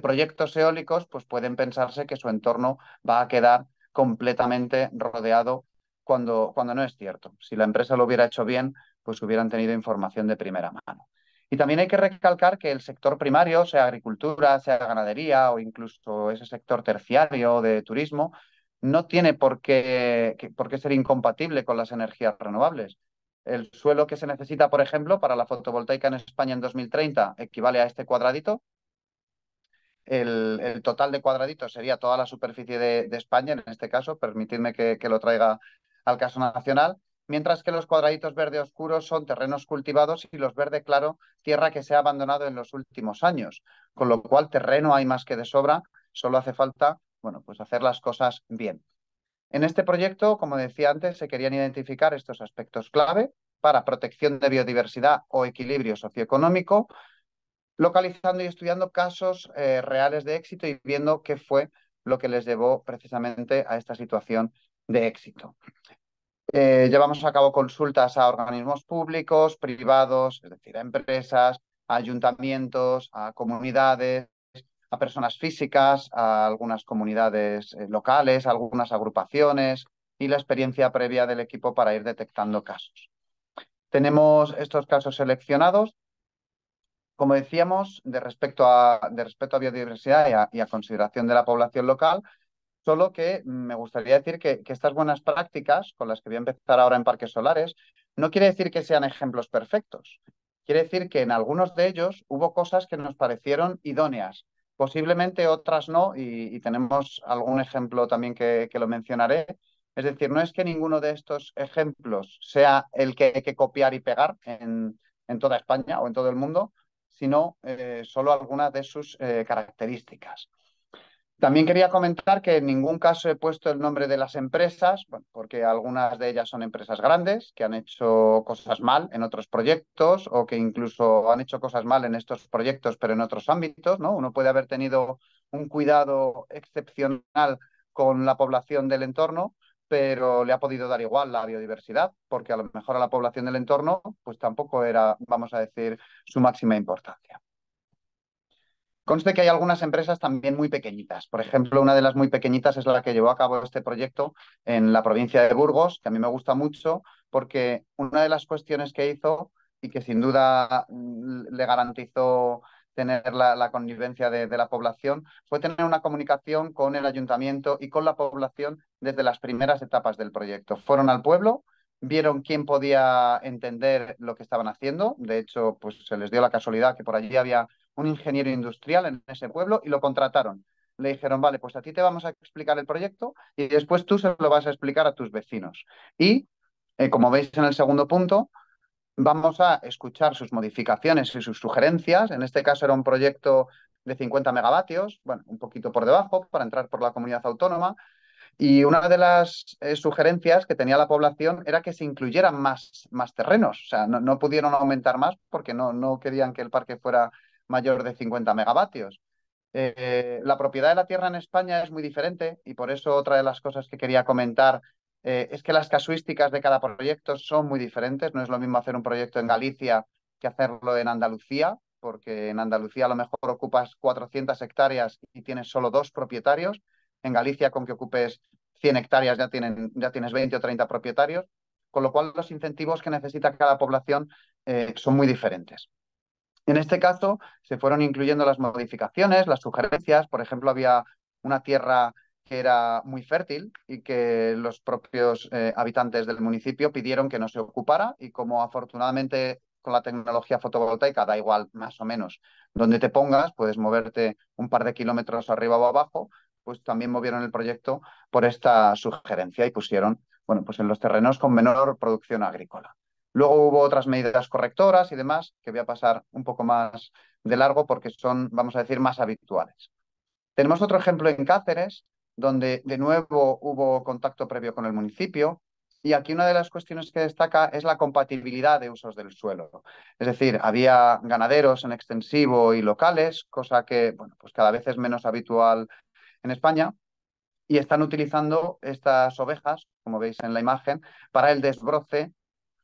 [SPEAKER 6] proyectos eólicos, pues pueden pensarse que su entorno va a quedar completamente rodeado cuando no es cierto. Si la empresa lo hubiera hecho bien, pues hubieran tenido información de primera mano. Y también hay que recalcar que el sector primario, sea agricultura, sea ganadería o incluso ese sector terciario de turismo, no tiene por qué ser incompatible con las energías renovables. El suelo que se necesita, por ejemplo, para la fotovoltaica en España en 2030 equivale a este cuadradito. El total de cuadraditos sería toda la superficie de España, en este caso, permitidme que lo traiga al caso nacional, mientras que los cuadraditos verde oscuros son terrenos cultivados y los verde claro, tierra que se ha abandonado en los últimos años, con lo cual terreno hay más que de sobra, solo hace falta, bueno, pues hacer las cosas bien. En este proyecto, como decía antes, se querían identificar estos aspectos clave para protección de biodiversidad o equilibrio socioeconómico, localizando y estudiando casos reales de éxito y viendo qué fue lo que les llevó precisamente a esta situación de éxito. Llevamos a cabo consultas a organismos públicos, privados, es decir, a empresas, a ayuntamientos, a comunidades, a personas físicas, a algunas comunidades locales, a algunas agrupaciones y la experiencia previa del equipo para ir detectando casos. Tenemos estos casos seleccionados, como decíamos, de respecto a biodiversidad y a consideración de la población local. Solo que me gustaría decir que estas buenas prácticas, con las que voy a empezar ahora en parques solares, no quiere decir que sean ejemplos perfectos. Quiere decir que en algunos de ellos hubo cosas que nos parecieron idóneas, posiblemente otras no, y tenemos algún ejemplo también que lo mencionaré. Es decir, no es que ninguno de estos ejemplos sea el que hay que copiar y pegar en toda España o en todo el mundo, sino solo algunas de sus características. También quería comentar que en ningún caso he puesto el nombre de las empresas, bueno, porque algunas de ellas son empresas grandes que han hecho cosas mal en otros proyectos o que incluso han hecho cosas mal en estos proyectos pero en otros ámbitos, ¿no? Uno puede haber tenido un cuidado excepcional con la población del entorno, pero le ha podido dar igual la biodiversidad, porque a lo mejor a la población del entorno pues tampoco era, vamos a decir, su máxima importancia. Conste que hay algunas empresas también muy pequeñitas. Por ejemplo, una de las muy pequeñitas es la que llevó a cabo este proyecto en la provincia de Burgos, que a mí me gusta mucho porque una de las cuestiones que hizo y que sin duda le garantizó tener la connivencia de la población fue tener una comunicación con el ayuntamiento y con la población desde las primeras etapas del proyecto. Fueron al pueblo, vieron quién podía entender lo que estaban haciendo. De hecho, pues se les dio la casualidad que por allí había un ingeniero industrial en ese pueblo y lo contrataron. Le dijeron, vale, pues a ti te vamos a explicar el proyecto y después tú se lo vas a explicar a tus vecinos. Y, como veis en el segundo punto, vamos a escuchar sus modificaciones y sus sugerencias. En este caso era un proyecto de 50 megavatios, bueno, un poquito por debajo, para entrar por la comunidad autónoma. Y una de las sugerencias que tenía la población era que se incluyeran más terrenos. O sea, no pudieron aumentar más porque no querían que el parque fuera mayor de 50 megavatios. La propiedad de la tierra en España es muy diferente y por eso otra de las cosas que quería comentar es que las casuísticas de cada proyecto son muy diferentes. No es lo mismo hacer un proyecto en Galicia que hacerlo en Andalucía, porque en Andalucía a lo mejor ocupas 400 hectáreas y tienes solo 2 propietarios. En Galicia, con que ocupes 100 hectáreas ya tienes 20 o 30 propietarios, con lo cual los incentivos que necesita cada población son muy diferentes. En este caso, se fueron incluyendo las modificaciones, las sugerencias. Por ejemplo, había una tierra que era muy fértil y que los propios habitantes del municipio pidieron que no se ocupara y como afortunadamente con la tecnología fotovoltaica da igual más o menos donde te pongas, puedes moverte un par de kilómetros arriba o abajo, pues también movieron el proyecto por esta sugerencia y pusieron, bueno, pues en los terrenos con menor producción agrícola. Luego hubo otras medidas correctoras y demás que voy a pasar un poco más de largo porque son, vamos a decir, más habituales. Tenemos otro ejemplo en Cáceres, donde de nuevo hubo contacto previo con el municipio. Y aquí una de las cuestiones que destaca es la compatibilidad de usos del suelo. Es decir, había ganaderos en extensivo y locales, cosa que bueno, pues cada vez es menos habitual en España. Y están utilizando estas ovejas, como veis en la imagen, para el desbroce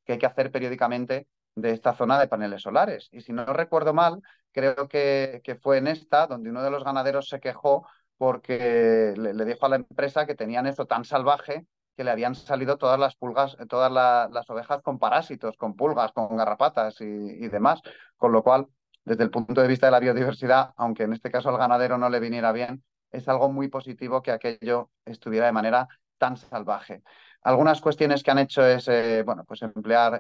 [SPEAKER 6] que hay que hacer periódicamente de esta zona de paneles solares. Y si no recuerdo mal, creo que fue en esta donde uno de los ganaderos se quejó porque le dijo a la empresa que tenían eso tan salvaje que le habían salido todas las pulgas, las ovejas con parásitos, con pulgas, con garrapatas y demás. Con lo cual, desde el punto de vista de la biodiversidad, aunque en este caso al ganadero no le viniera bien, es algo muy positivo que aquello estuviera de manera tan salvaje. Algunas cuestiones que han hecho es bueno, pues emplear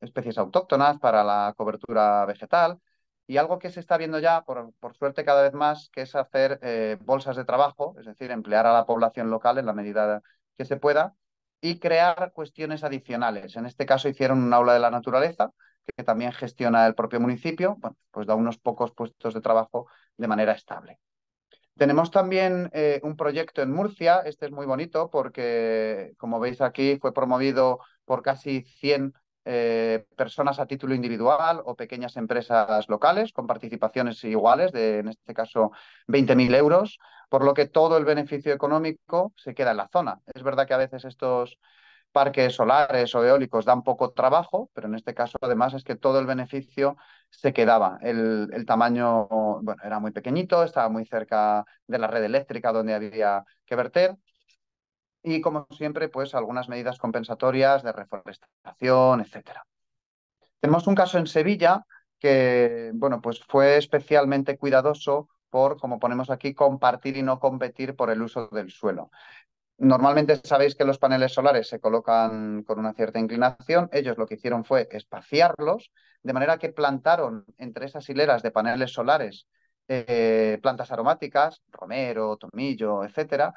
[SPEAKER 6] especies autóctonas para la cobertura vegetal y algo que se está viendo ya, por suerte cada vez más, que es hacer bolsas de trabajo, es decir, emplear a la población local en la medida que se pueda y crear cuestiones adicionales. En este caso hicieron un aula de la naturaleza que también gestiona el propio municipio, bueno, pues da unos pocos puestos de trabajo de manera estable. Tenemos también un proyecto en Murcia, este es muy bonito porque, como veis aquí, fue promovido por casi 100 personas a título individual o pequeñas empresas locales con participaciones iguales de, en este caso, 20.000 euros, por lo que todo el beneficio económico se queda en la zona. Es verdad que a veces estos parques solares o eólicos dan poco trabajo, pero en este caso además es que todo el beneficio se quedaba. El tamaño, bueno, era muy pequeñito, estaba muy cerca de la red eléctrica donde había que verter y, como siempre, pues algunas medidas compensatorias de reforestación, etcétera. Tenemos un caso en Sevilla que, bueno, pues fue especialmente cuidadoso por, como ponemos aquí, compartir y no competir por el uso del suelo. Normalmente sabéis que los paneles solares se colocan con una cierta inclinación. Ellos lo que hicieron fue espaciarlos, de manera que plantaron entre esas hileras de paneles solares plantas aromáticas, romero, tomillo, etcétera,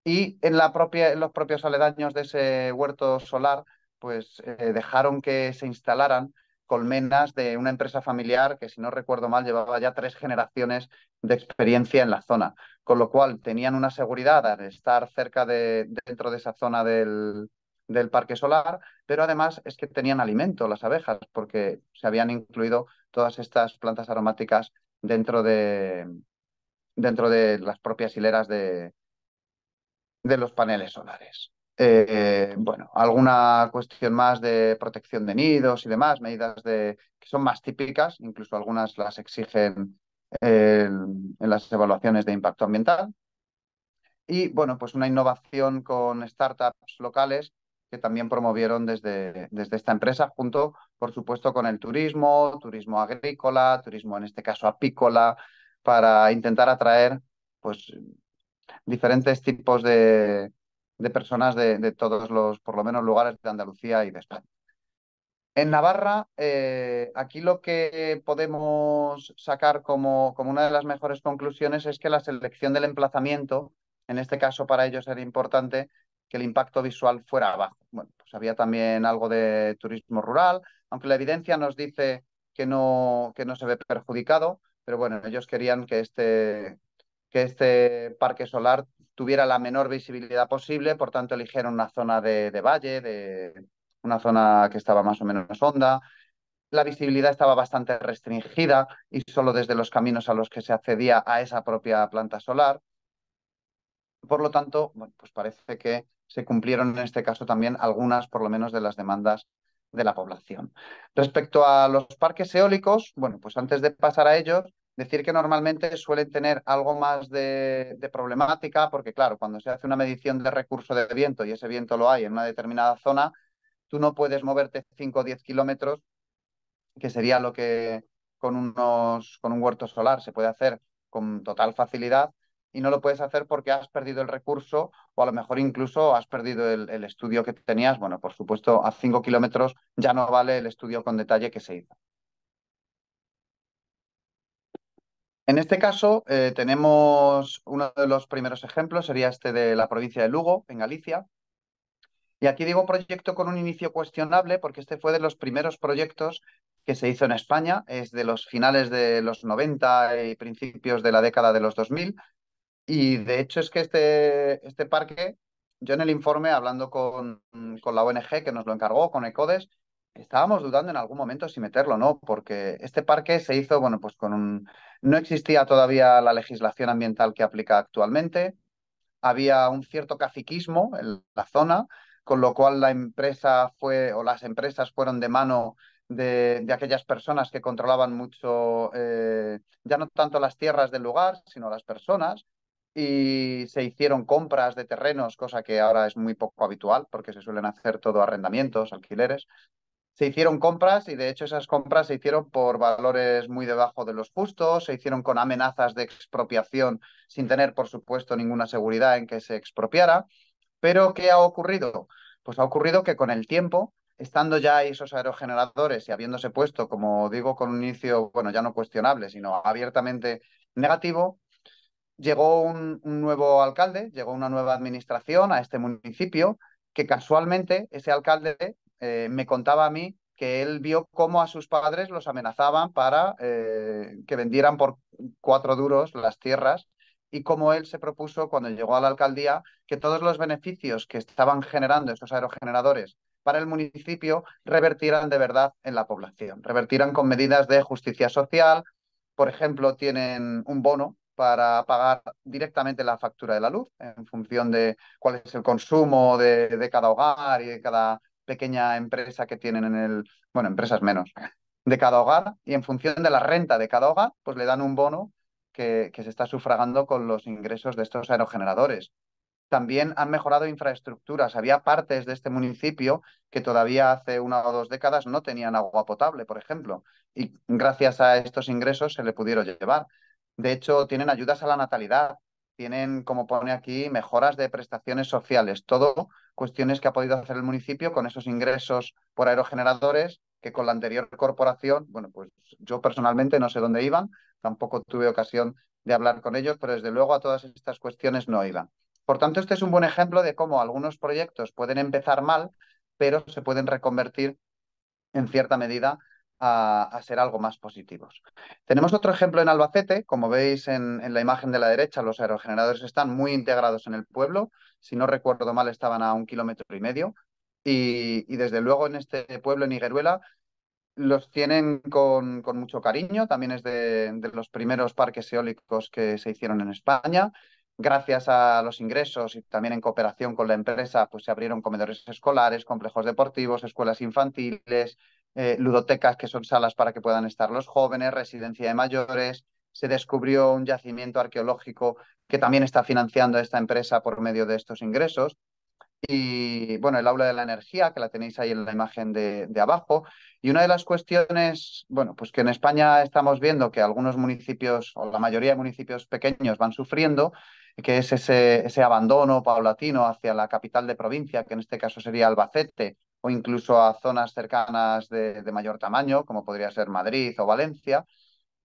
[SPEAKER 6] y en en los propios aledaños de ese huerto solar, pues dejaron que se instalaran colmenas de una empresa familiar que, si no recuerdo mal, llevaba ya 3 generaciones de experiencia en la zona, con lo cual tenían una seguridad al estar dentro de esa zona del parque solar, pero además es que tenían alimento las abejas, porque se habían incluido todas estas plantas aromáticas dentro dentro de las propias hileras de los paneles solares. Bueno, alguna cuestión más de protección de nidos y demás, medidas que son más típicas, incluso algunas las exigen en las evaluaciones de impacto ambiental. Y bueno, pues una innovación con startups locales que también promovieron desde esta empresa, junto, por supuesto, con el turismo agrícola, turismo en este caso apícola, para intentar atraer pues diferentes tipos de personas de todos los, por lo menos, lugares de Andalucía y de España. En Navarra, aquí lo que podemos sacar como una de las mejores conclusiones es que la selección del emplazamiento, en este caso para ellos era importante que el impacto visual fuera bajo. Bueno, pues había también algo de turismo rural, aunque la evidencia nos dice que no se ve perjudicado, pero bueno, ellos querían que este parque solar tuviera la menor visibilidad posible, por tanto eligieron una zona de valle, una zona que estaba más o menos honda. La visibilidad estaba bastante restringida y solo desde los caminos a los que se accedía a esa propia planta solar. Por lo tanto, bueno, pues parece que se cumplieron en este caso también algunas, por lo menos, de las demandas de la población. Respecto a los parques eólicos, bueno, pues antes de pasar a ellos, decir que normalmente suelen tener algo más de problemática, porque claro, cuando se hace una medición de recurso de viento y ese viento lo hay en una determinada zona, tú no puedes moverte 5 o 10 kilómetros, que sería lo que con un huerto solar se puede hacer con total facilidad, y no lo puedes hacer porque has perdido el recurso o a lo mejor incluso has perdido el estudio que tenías. Bueno, por supuesto, a 5 kilómetros ya no vale el estudio con detalle que se hizo. En este caso, tenemos uno de los primeros ejemplos, sería este de la provincia de Lugo, en Galicia. Y aquí digo proyecto con un inicio cuestionable porque este fue de los primeros proyectos que se hizo en España, es de los finales de los 90 y principios de la década de los 2000. Y de hecho es que este parque, yo en el informe, hablando con la ONG que nos lo encargó, con ECODES, estábamos dudando en algún momento si meterlo o no, porque este parque se hizo, bueno, pues no existía todavía la legislación ambiental que aplica actualmente, había un cierto caciquismo en la zona, con lo cual la empresa fue, o las empresas fueron de mano de aquellas personas que controlaban mucho, ya no tanto las tierras del lugar, sino las personas, y se hicieron compras de terrenos, cosa que ahora es muy poco habitual, porque se suelen hacer todo arrendamientos, alquileres. Se hicieron compras y de hecho esas compras se hicieron por valores muy debajo de los justos, se hicieron con amenazas de expropiación sin tener, por supuesto, ninguna seguridad en que se expropiara. Pero ¿qué ha ocurrido? Pues ha ocurrido que con el tiempo, estando ya esos aerogeneradores y habiéndose puesto, como digo, con un inicio, bueno, ya no cuestionable, sino abiertamente negativo, llegó un nuevo alcalde, llegó una nueva administración a este municipio, que casualmente ese alcalde me contaba a mí que él vio cómo a sus padres los amenazaban para que vendieran por 4 duros las tierras, y cómo él se propuso cuando llegó a la alcaldía que todos los beneficios que estaban generando esos aerogeneradores para el municipio revertieran de verdad en la población, revertieran con medidas de justicia social. Por ejemplo, tienen un bono para pagar directamente la factura de la luz en función de cuál es el consumo de cada hogar y de cada pequeña empresa que tienen en el, bueno, empresas menos, de cada hogar, y en función de la renta de cada hogar, pues le dan un bono que se está sufragando con los ingresos de estos aerogeneradores. También han mejorado infraestructuras. Había partes de este municipio que todavía hace 1 o 2 décadas no tenían agua potable, por ejemplo, y gracias a estos ingresos se le pudieron llevar. De hecho, tienen ayudas a la natalidad, tienen, como pone aquí, mejoras de prestaciones sociales, todo cuestiones que ha podido hacer el municipio con esos ingresos por aerogeneradores que con la anterior corporación, bueno, pues yo personalmente no sé dónde iban, tampoco tuve ocasión de hablar con ellos, pero desde luego a todas estas cuestiones no iban. Por tanto, este es un buen ejemplo de cómo algunos proyectos pueden empezar mal, pero se pueden reconvertir en cierta medida a ser algo más positivos. Tenemos otro ejemplo en Albacete. Como veis en la imagen de la derecha, los aerogeneradores están muy integrados en el pueblo. Si no recuerdo mal, estaban a 1,5 kilómetros. Y desde luego en este pueblo, en Higueruela, los tienen con mucho cariño. También es de los primeros parques eólicos que se hicieron en España. Gracias a los ingresos y también en cooperación con la empresa, pues se abrieron comedores escolares, complejos deportivos, escuelas infantiles, ludotecas, que son salas para que puedan estar los jóvenes, residencia de mayores. Se descubrió un yacimiento arqueológico que también está financiando esta empresa por medio de estos ingresos. Y bueno, el aula de la energía, que la tenéis ahí en la imagen de abajo. Y una de las cuestiones, bueno, pues que en España estamos viendo que algunos municipios, o la mayoría de municipios pequeños, van sufriendo, que es ese abandono paulatino hacia la capital de provincia, que en este caso sería Albacete, o incluso a zonas cercanas de mayor tamaño, como podría ser Madrid o Valencia.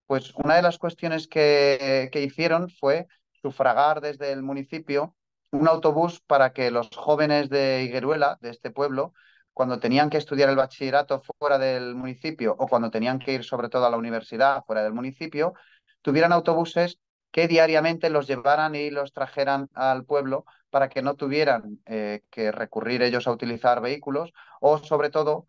[SPEAKER 6] Pues una de las cuestiones que hicieron fue sufragar desde el municipio un autobús para que los jóvenes de Higueruela, de este pueblo, cuando tenían que estudiar el bachillerato fuera del municipio o cuando tenían que ir sobre todo a la universidad fuera del municipio, tuvieran autobuses que diariamente los llevaran y los trajeran al pueblo para que no tuvieran que recurrir ellos a utilizar vehículos, o sobre todo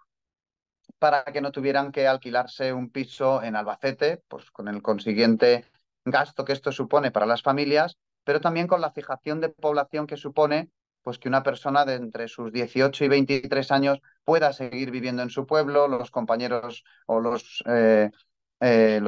[SPEAKER 6] para que no tuvieran que alquilarse un piso en Albacete, pues con el consiguiente gasto que esto supone para las familias, pero también con la fijación de población que supone, pues que una persona de entre sus 18 y 23 años pueda seguir viviendo en su pueblo, los compañeros o los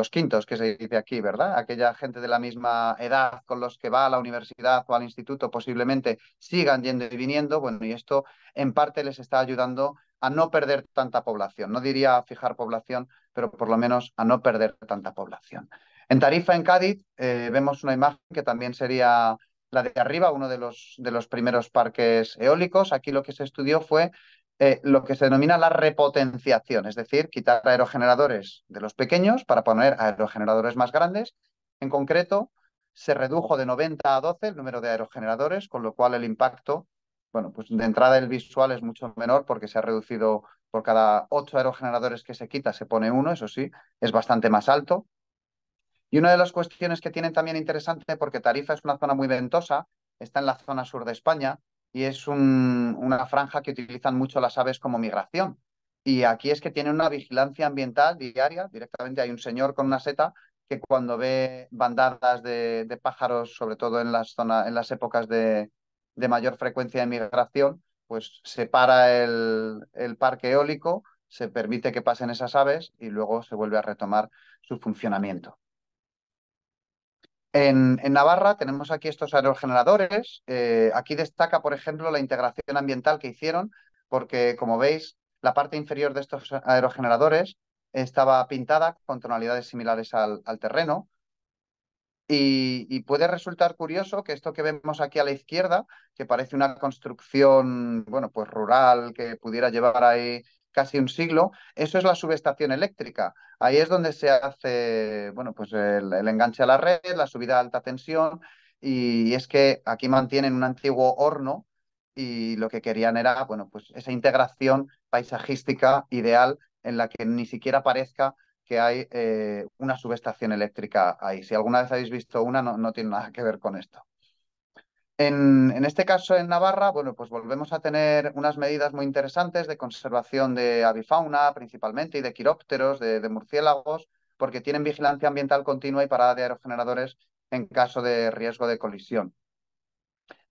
[SPEAKER 6] quintos, que se dice aquí, ¿verdad? Aquella gente de la misma edad con los que va a la universidad o al instituto posiblemente sigan yendo y viniendo. Bueno, y esto en parte les está ayudando a no perder tanta población. No diría a fijar población, pero por lo menos a no perder tanta población. En Tarifa, en Cádiz, vemos una imagen que también sería la de arriba, uno de los primeros parques eólicos. Aquí lo que se estudió fue lo que se denomina la repotenciación, es decir, quitar aerogeneradores de los pequeños para poner aerogeneradores más grandes. En concreto, se redujo de 90 a 12 el número de aerogeneradores, con lo cual el impacto, bueno, pues de entrada el visual es mucho menor porque se ha reducido por cada 8 aerogeneradores que se quita, se pone uno, eso sí, es bastante más alto. Y una de las cuestiones que tienen también interesante, porque Tarifa es una zona muy ventosa, está en la zona sur de España y es una franja que utilizan mucho las aves como migración. Y aquí es que tienen una vigilancia ambiental diaria. Directamente hay un señor con una seta que cuando ve bandadas de pájaros, sobre todo en en las épocas de mayor frecuencia de migración, pues separa el parque eólico, se permite que pasen esas aves y luego se vuelve a retomar su funcionamiento. En Navarra tenemos aquí estos aerogeneradores. Aquí destaca, por ejemplo, la integración ambiental que hicieron, porque, como veis, la parte inferior de estos aerogeneradores estaba pintada con tonalidades similares al terreno. Y puede resultar curioso que esto que vemos aquí a la izquierda, que parece una construcción, bueno, pues rural, que pudiera llevar ahí casi un siglo, eso es la subestación eléctrica. Ahí es donde se hace, bueno, pues el enganche a la red, la subida a alta tensión, y es que aquí mantienen un antiguo horno y lo que querían era, bueno, pues esa integración paisajística ideal en la que ni siquiera parezca que hay una subestación eléctrica ahí. Si alguna vez habéis visto una, no tiene nada que ver con esto. En este caso, en Navarra, bueno, pues volvemos a tener unas medidas muy interesantes de conservación de avifauna, principalmente, y de quirópteros, de murciélagos, porque tienen vigilancia ambiental continua y parada de aerogeneradores en caso de riesgo de colisión.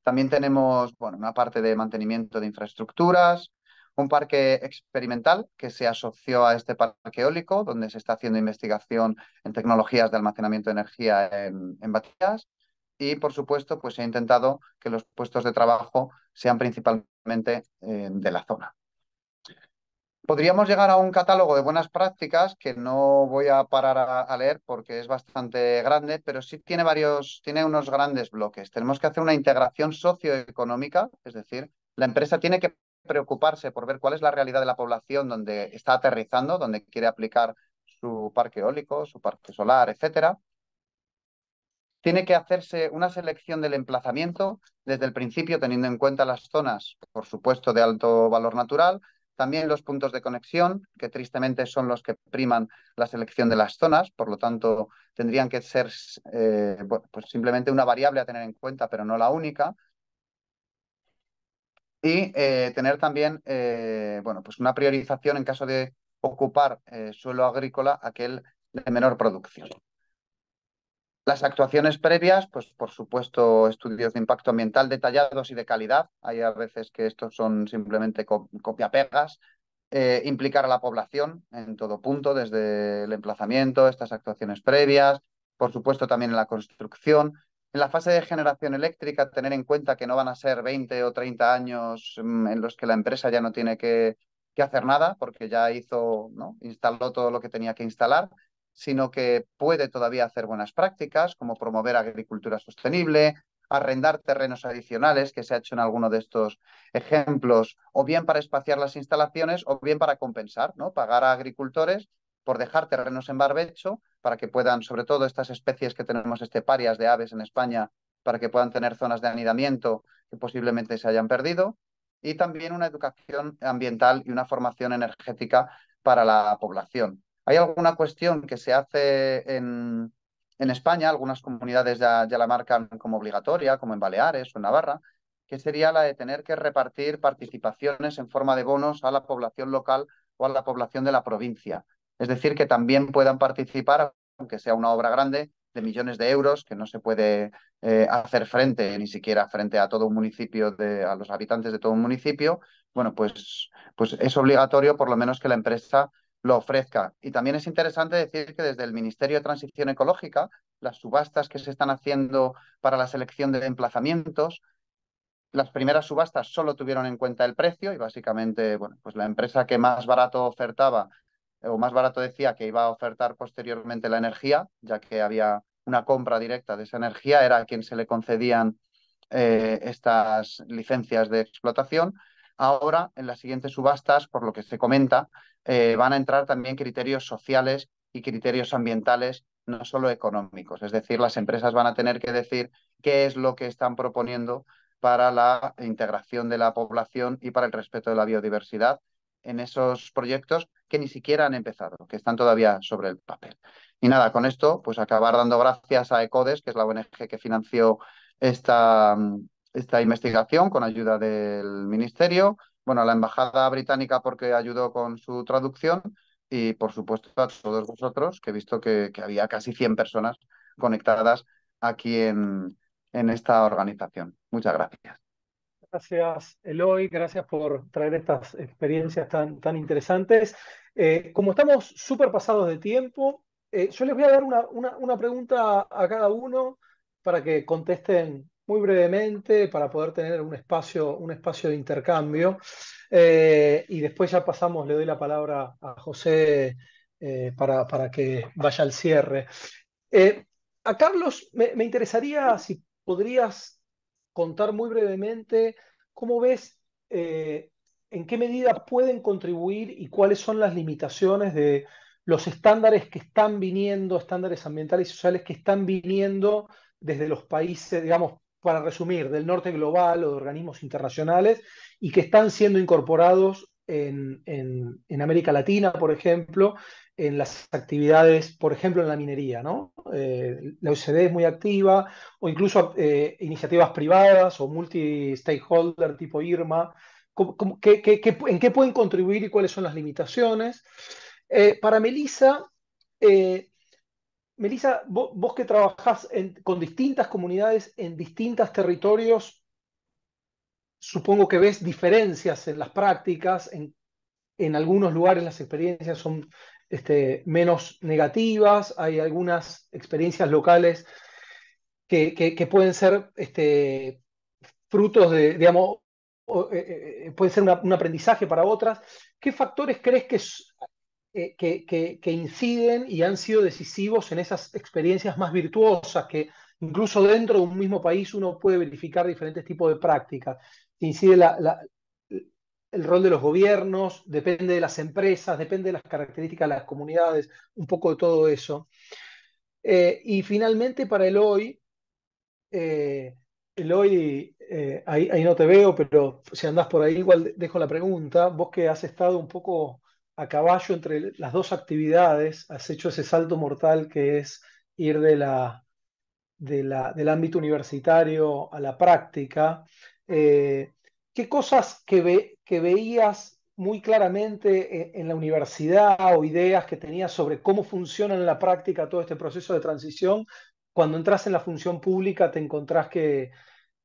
[SPEAKER 6] También tenemos, bueno, una parte de mantenimiento de infraestructuras, un parque experimental que se asoció a este parque eólico, donde se está haciendo investigación en tecnologías de almacenamiento de energía en baterías. Y, por supuesto, pues se ha intentado que los puestos de trabajo sean principalmente de la zona. Podríamos llegar a un catálogo de buenas prácticas que no voy a parar a leer porque es bastante grande, pero sí tiene unos grandes bloques. Tenemos que hacer una integración socioeconómica, es decir, la empresa tiene que preocuparse por ver cuál es la realidad de la población donde está aterrizando, donde quiere aplicar su parque eólico, su parque solar, etcétera. Tiene que hacerse una selección del emplazamiento desde el principio, teniendo en cuenta las zonas, por supuesto, de alto valor natural, también los puntos de conexión, que tristemente son los que priman la selección de las zonas, por lo tanto, tendrían que ser bueno, pues simplemente una variable a tener en cuenta, pero no la única. Y tener también bueno, pues una priorización en caso de ocupar suelo agrícola, aquel de menor producción. Las actuaciones previas, pues por supuesto, estudios de impacto ambiental detallados y de calidad. Hay a veces que estos son simplemente copia-pegas. Implicar a la población en todo punto, desde el emplazamiento, estas actuaciones previas, por supuesto también en la construcción. En la fase de generación eléctrica, tener en cuenta que no van a ser 20 o 30 años en los que la empresa ya no tiene que hacer nada, porque ya hizo, ¿no? Instaló todo lo que tenía que instalar, sino que puede todavía hacer buenas prácticas, como promover agricultura sostenible, arrendar terrenos adicionales, que se ha hecho en alguno de estos ejemplos, o bien para espaciar las instalaciones, o bien para compensar, ¿no? Pagar a agricultores por dejar terrenos en barbecho, para que puedan, sobre todo estas especies que tenemos esteparias de aves en España, para que puedan tener zonas de anidamiento que posiblemente se hayan perdido, y también una educación ambiental y una formación energética para la población. Hay alguna cuestión que se hace en España, algunas comunidades ya la marcan como obligatoria, como en Baleares o en Navarra, que sería la de tener que repartir participaciones en forma de bonos a la población local o a la población de la provincia. Es decir, que también puedan participar, aunque sea una obra grande, de millones de euros, que no se puede hacer frente, ni siquiera frente a todo un municipio, a los habitantes de todo un municipio. Bueno, pues es obligatorio por lo menos que la empresa lo ofrezca. Y también es interesante decir que desde el Ministerio de Transición Ecológica, las subastas que se están haciendo para la selección de emplazamientos, las primeras subastas solo tuvieron en cuenta el precio y básicamente, bueno, pues la empresa que más barato ofertaba o más barato decía que iba a ofertar posteriormente la energía, ya que había una compra directa de esa energía, era a quien se le concedían estas licencias de explotación. Ahora, en las siguientes subastas, por lo que se comenta, van a entrar también criterios sociales y criterios ambientales, no solo económicos. Es decir, las empresas van a tener que decir qué es lo que están proponiendo para la integración de la población y para el respeto de la biodiversidad en esos proyectos que ni siquiera han empezado, que están todavía sobre el papel. Y nada, con esto, pues acabar dando gracias a ECODES, que es la ONG que financió esta investigación con ayuda del Ministerio, bueno, a la Embajada Británica porque ayudó con su traducción y, por supuesto, a todos vosotros, que he visto que había casi 100 personas conectadas aquí en esta organización. Muchas gracias.
[SPEAKER 2] Gracias, Eloy, gracias por traer estas experiencias tan interesantes. Como estamos súper pasados de tiempo, yo les voy a dar una pregunta a cada uno para que contesten muy brevemente, para poder tener un espacio de intercambio. Y después ya pasamos, le doy la palabra a José para que vaya al cierre. Eh, a Carlos, me interesaría si podrías contar muy brevemente cómo ves, en qué medida pueden contribuir y cuáles son las limitaciones de los estándares que están viniendo, estándares ambientales y sociales que están viniendo desde los países, digamos, para resumir, del norte global o de organismos internacionales y que están siendo incorporados en América Latina, por ejemplo, en las actividades, por ejemplo, en la minería, ¿no? La OCDE es muy activa, o incluso iniciativas privadas o multi-stakeholder tipo IRMA. ¿En qué pueden contribuir y cuáles son las limitaciones? Para Melissa, Melissa, vos que trabajás con distintas comunidades en distintos territorios, supongo que ves diferencias en las prácticas, en algunos lugares las experiencias son menos negativas, hay algunas experiencias locales que pueden ser frutos de, digamos, puede ser un aprendizaje para otras. ¿Qué factores crees que inciden y han sido decisivos en esas experiencias más virtuosas que incluso dentro de un mismo país uno puede verificar diferentes tipos de prácticas? Incide el rol de los gobiernos, depende de las empresas, depende de las características de las comunidades, un poco de todo eso. Y finalmente para Eloy, ahí no te veo, pero si andás por ahí igual dejo la pregunta. Vos que has estado un poco a caballo entre las dos actividades, has hecho ese salto mortal que es ir del ámbito universitario a la práctica. Eh, ¿Qué cosas que veías muy claramente en la universidad o ideas que tenías sobre cómo funciona en la práctica todo este proceso de transición? Cuando entras en la función pública te encontrás que,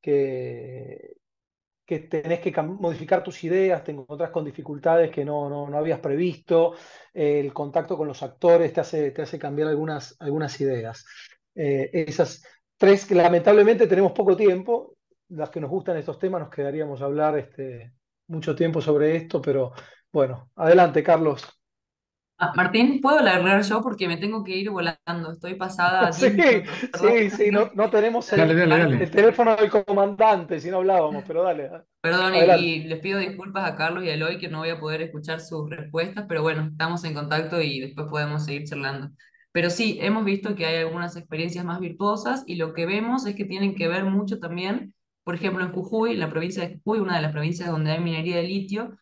[SPEAKER 2] que tenés que modificar tus ideas, te encontrás con dificultades que no habías previsto, el contacto con los actores te hace cambiar algunas ideas. Esas tres que lamentablemente tenemos poco tiempo, las que nos gustan estos temas nos quedaríamos a hablar mucho tiempo sobre esto, pero bueno, adelante, Carlos.
[SPEAKER 4] Martín, ¿puedo largar yo? Porque me tengo que ir volando. Estoy pasada
[SPEAKER 2] Sí,
[SPEAKER 4] 10 minutos. Perdón,
[SPEAKER 2] sí, no tenemos
[SPEAKER 3] Dale, dale,
[SPEAKER 2] el
[SPEAKER 3] dale.
[SPEAKER 2] teléfono del comandante, si no hablábamos, pero dale,
[SPEAKER 4] perdón,
[SPEAKER 2] adelante.
[SPEAKER 4] y les pido disculpas a Carlos y a Eloy que no voy a poder escuchar sus respuestas, pero bueno, estamos en contacto y después podemos seguir charlando. Pero sí, hemos visto que hay algunas experiencias más virtuosas y lo que vemos es que tienen que ver mucho también, por ejemplo, en Jujuy, en la provincia de Jujuy, una de las provincias donde hay minería de litio,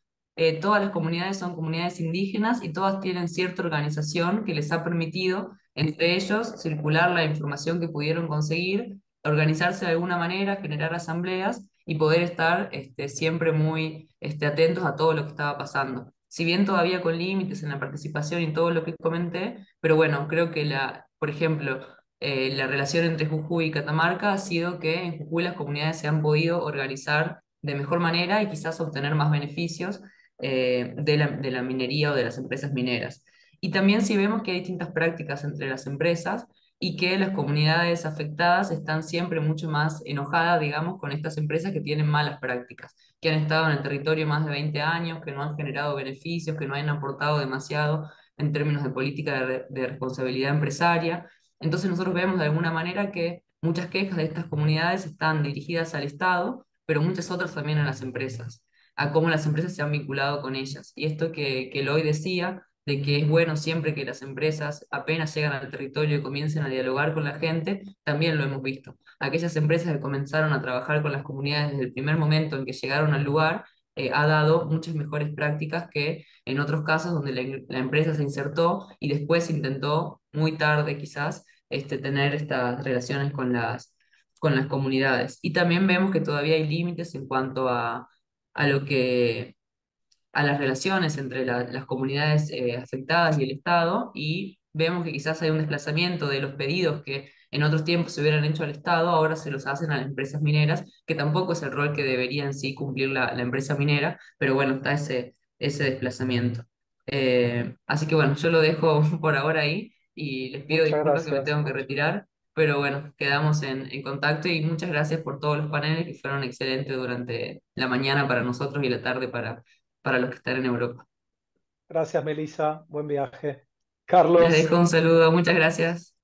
[SPEAKER 4] todas las comunidades son comunidades indígenas y todas tienen cierta organización que les ha permitido, entre ellos, circular la información que pudieron conseguir, organizarse de alguna manera, generar asambleas y poder estar siempre muy atentos a todo lo que estaba pasando. Si bien todavía con límites en la participación y todo lo que comenté, pero bueno, creo que por ejemplo, la relación entre Jujuy y Catamarca ha sido que en Jujuy las comunidades se han podido organizar de mejor manera y quizás obtener más beneficios de la minería o de las empresas mineras. Y también si vemos que hay distintas prácticas entre las empresas, y que las comunidades afectadas están siempre mucho más enojadas, digamos, con estas empresas que tienen malas prácticas, que han estado en el territorio más de 20 años, que no han generado beneficios, que no han aportado demasiado en términos de política de responsabilidad empresaria. Entonces nosotros vemos de alguna manera que muchas quejas de estas comunidades están dirigidas al Estado, pero muchas otras también a las empresas, a cómo las empresas se han vinculado con ellas. Y esto que Eloy decía, de que es bueno siempre que las empresas apenas llegan al territorio y comiencen a dialogar con la gente, también lo hemos visto. Aquellas empresas que comenzaron a trabajar con las comunidades desde el primer momento en que llegaron al lugar, ha dado muchas mejores prácticas que en otros casos donde la empresa se insertó y después intentó, muy tarde quizás, tener estas relaciones con las comunidades. Y también vemos que todavía hay límites en cuanto a lo que a las relaciones entre las comunidades afectadas y el Estado, y vemos que quizás hay un desplazamiento de los pedidos que en otros tiempos se hubieran hecho al Estado, ahora se los hacen a las empresas mineras, que tampoco es el rol que debería en sí cumplir la empresa minera, pero bueno, está ese desplazamiento. Así que bueno, yo lo dejo por ahora ahí y les pido
[SPEAKER 2] Muchas
[SPEAKER 4] disculpas que me
[SPEAKER 2] gracias.
[SPEAKER 4] tengo que retirar. Pero bueno, quedamos en contacto y muchas gracias por todos los paneles que fueron excelentes durante la mañana para nosotros y la tarde para los que están en Europa.
[SPEAKER 2] Gracias, Melissa. Buen viaje.
[SPEAKER 4] Les dejo
[SPEAKER 2] Carlos.
[SPEAKER 4] un saludo, muchas gracias.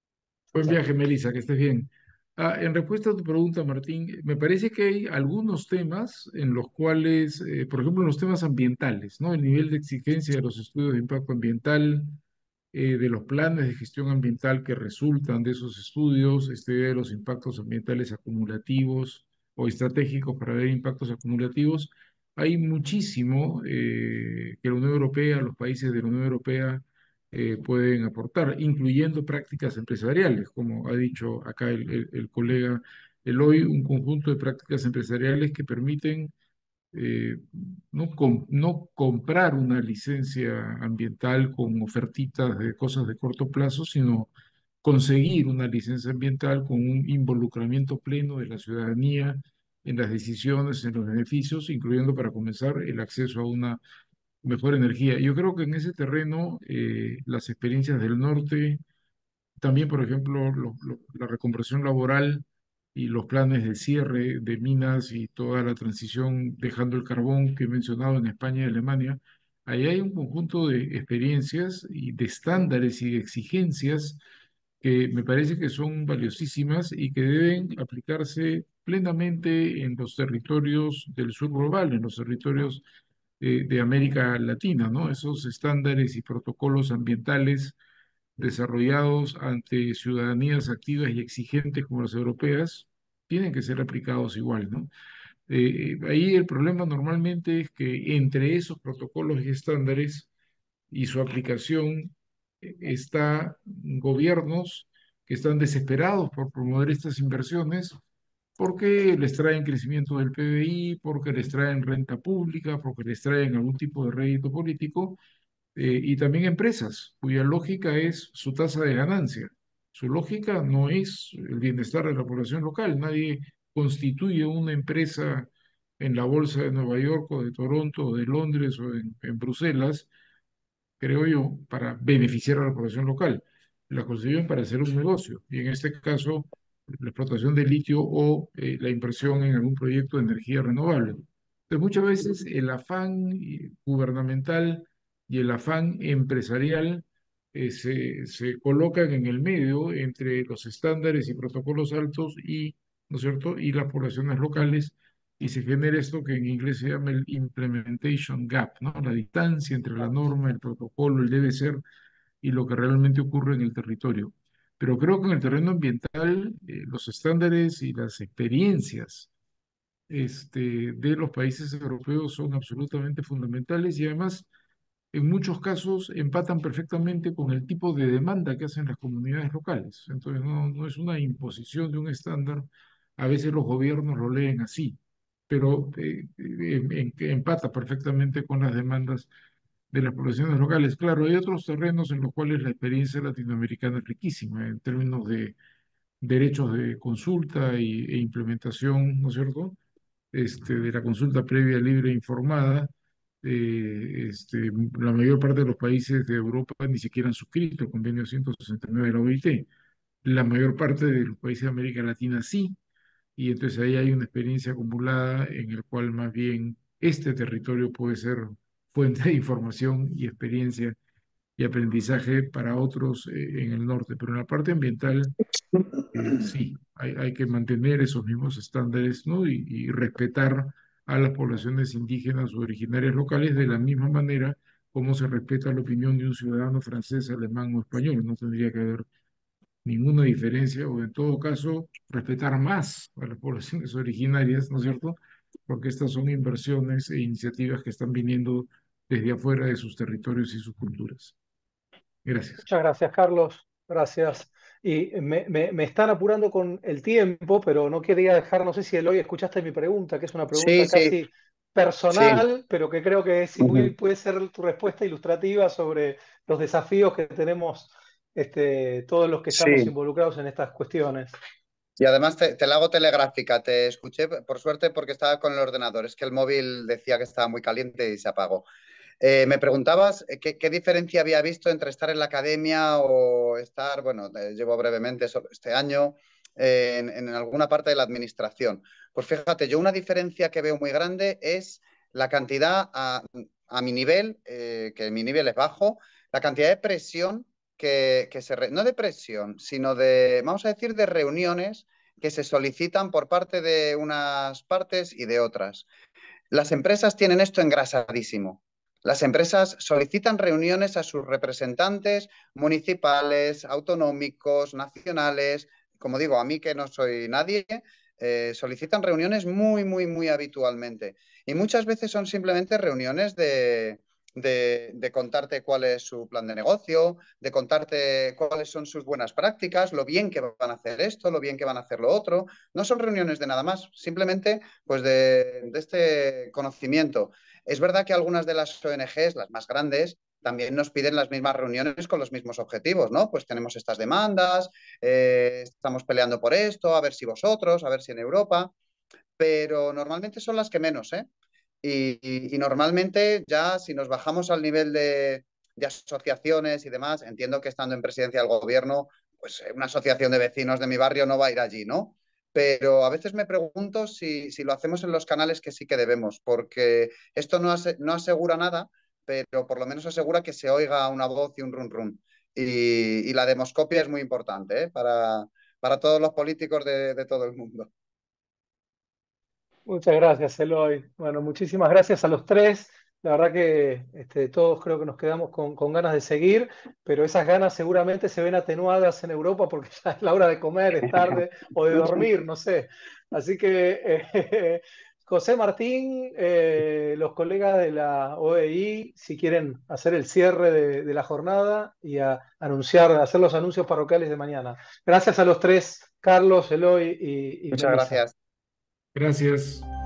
[SPEAKER 3] Buen
[SPEAKER 2] Chao.
[SPEAKER 3] viaje, Melissa, que estés bien. En respuesta a tu pregunta, Martín, me parece que hay algunos temas en los cuales, por ejemplo, en los temas ambientales, ¿no? El nivel de exigencia de los estudios de impacto ambiental, de los planes de gestión ambiental que resultan de esos estudios, de los impactos ambientales acumulativos o estratégicos para ver impactos acumulativos. Hay muchísimo que la Unión Europea, los países de la Unión Europea pueden aportar, incluyendo prácticas empresariales, como ha dicho acá el colega Eloy, un conjunto de prácticas empresariales que permiten no comprar una licencia ambiental con ofertitas de cosas de corto plazo, sino conseguir una licencia ambiental con un involucramiento pleno de la ciudadanía en las decisiones, en los beneficios, incluyendo para comenzar el acceso a una mejor energía. Yo creo que en ese terreno las experiencias del norte, también por ejemplo la reconversión laboral y los planes de cierre de minas y toda la transición dejando el carbón que he mencionado en España y Alemania, ahí hay un conjunto de experiencias y de estándares y de exigencias que me parece que son valiosísimas y que deben aplicarse plenamente en los territorios del sur global, en los territorios de América Latina, ¿no? Esos estándares y protocolos ambientales desarrollados ante ciudadanías activas y exigentes como las europeas tienen que ser aplicados igual, ¿no? Ahí el problema normalmente es que entre esos protocolos y estándares y su aplicación está gobiernos que están desesperados por promover estas inversiones porque les traen crecimiento del PBI, porque les traen renta pública, porque les traen algún tipo de rédito político, y también empresas cuya lógica es su tasa de ganancia. Su lógica no es el bienestar de la población local. Nadie constituye una empresa en la bolsa de Nueva York o de Toronto o de Londres o en Bruselas, creo yo, para beneficiar a la población local. La consiguen para hacer un negocio, y en este caso, la explotación de litio o la inversión en algún proyecto de energía renovable. Entonces, muchas veces el afán gubernamental y el afán empresarial se colocan en el medio entre los estándares y protocolos altos y, ¿no es cierto?, y las poblaciones locales, y se genera esto que en inglés se llama el implementation gap, ¿no? La distancia entre la norma, el protocolo, el debe ser y lo que realmente ocurre en el territorio. Pero creo que en el terreno ambiental, los estándares y las experiencias de los países europeos son absolutamente fundamentales y además en muchos casos empatan perfectamente con el tipo de demanda que hacen las comunidades locales. Entonces no es una imposición de un estándar, a veces los gobiernos lo leen así, pero que empata perfectamente con las demandas de las poblaciones locales. Claro, hay otros terrenos en los cuales la experiencia latinoamericana es riquísima en términos de derechos de consulta e implementación, ¿no es cierto?, de la consulta previa, libre e informada. La mayor parte de los países de Europa ni siquiera han suscrito el convenio 169 de la OIT. La mayor parte de los países de América Latina sí, y entonces ahí hay una experiencia acumulada en el cual más bien este territorio puede ser fuente de información y experiencia y aprendizaje para otros en el norte. Pero en la parte ambiental, sí, hay que mantener esos mismos estándares, ¿no? Y respetar a las poblaciones indígenas o originarias locales de la misma manera como se respeta la opinión de un ciudadano francés, alemán o español. No tendría que haber ninguna diferencia, o en todo caso, respetar más a las poblaciones originarias, ¿no es cierto? Porque estas son inversiones e iniciativas que están viniendo desde afuera de sus territorios y sus culturas. Gracias.
[SPEAKER 2] Muchas gracias, Carlos. Gracias. Y me están apurando con el tiempo, pero no quería dejar, no sé si Eloy escuchaste mi pregunta, que es una
[SPEAKER 6] Sí,
[SPEAKER 2] pregunta
[SPEAKER 6] sí,
[SPEAKER 2] casi
[SPEAKER 6] sí.
[SPEAKER 2] personal, pero que creo que es muy,
[SPEAKER 6] Ujú.
[SPEAKER 2] puede ser tu respuesta ilustrativa sobre los desafíos que tenemos todos los que estamos
[SPEAKER 6] Sí.
[SPEAKER 2] involucrados en estas cuestiones.
[SPEAKER 6] Y además te la hago telegráfica. Te escuché, por suerte, porque estaba con el ordenador. Es que el móvil decía que estaba muy caliente y se apagó. Me preguntabas qué diferencia había visto entre estar en la academia o estar, bueno, llevo brevemente solo este año, en alguna parte de la administración. Pues fíjate, yo una diferencia que veo muy grande es la cantidad a mi nivel, que mi nivel es bajo, la cantidad de presión no de presión, sino de, vamos a decir, de reuniones que se solicitan por parte de unas partes y de otras. Las empresas tienen esto engrasadísimo. Las empresas solicitan reuniones a sus representantes municipales, autonómicos, nacionales. Como digo, a mí que no soy nadie, solicitan reuniones muy, muy, muy habitualmente. Y muchas veces son simplemente reuniones de contarte cuál es su plan de negocio, de contarte cuáles son sus buenas prácticas, lo bien que van a hacer esto, lo bien que van a hacer lo otro. No son reuniones de nada más, simplemente pues de este conocimiento. Es verdad que algunas de las ONGs, las más grandes, también nos piden las mismas reuniones con los mismos objetivos, ¿no? Pues tenemos estas demandas, estamos peleando por esto, a ver si vosotros, a ver si en Europa, pero normalmente son las que menos, ¿eh? Y normalmente ya si nos bajamos al nivel de asociaciones y demás, entiendo que estando en presidencia del gobierno, pues una asociación de vecinos de mi barrio no va a ir allí, ¿no? Pero a veces me pregunto si lo hacemos en los canales que sí que debemos, porque esto no asegura nada, pero por lo menos asegura que se oiga una voz y un run run. Y la demoscopia es muy importante, ¿eh? Para todos los políticos de todo el mundo.
[SPEAKER 2] Muchas gracias, Eloy. Bueno, muchísimas gracias a los tres. La verdad que todos creo que nos quedamos con ganas de seguir, pero esas ganas seguramente se ven atenuadas en Europa porque ya es la hora de comer, es tarde, o de dormir, no sé. Así que, José Martín, los colegas de la OEI, si quieren hacer el cierre de la jornada y hacer los anuncios parroquiales de mañana. Gracias a los tres, Carlos, Eloy y
[SPEAKER 6] Muchas
[SPEAKER 2] Melissa.
[SPEAKER 6] gracias.
[SPEAKER 3] Gracias.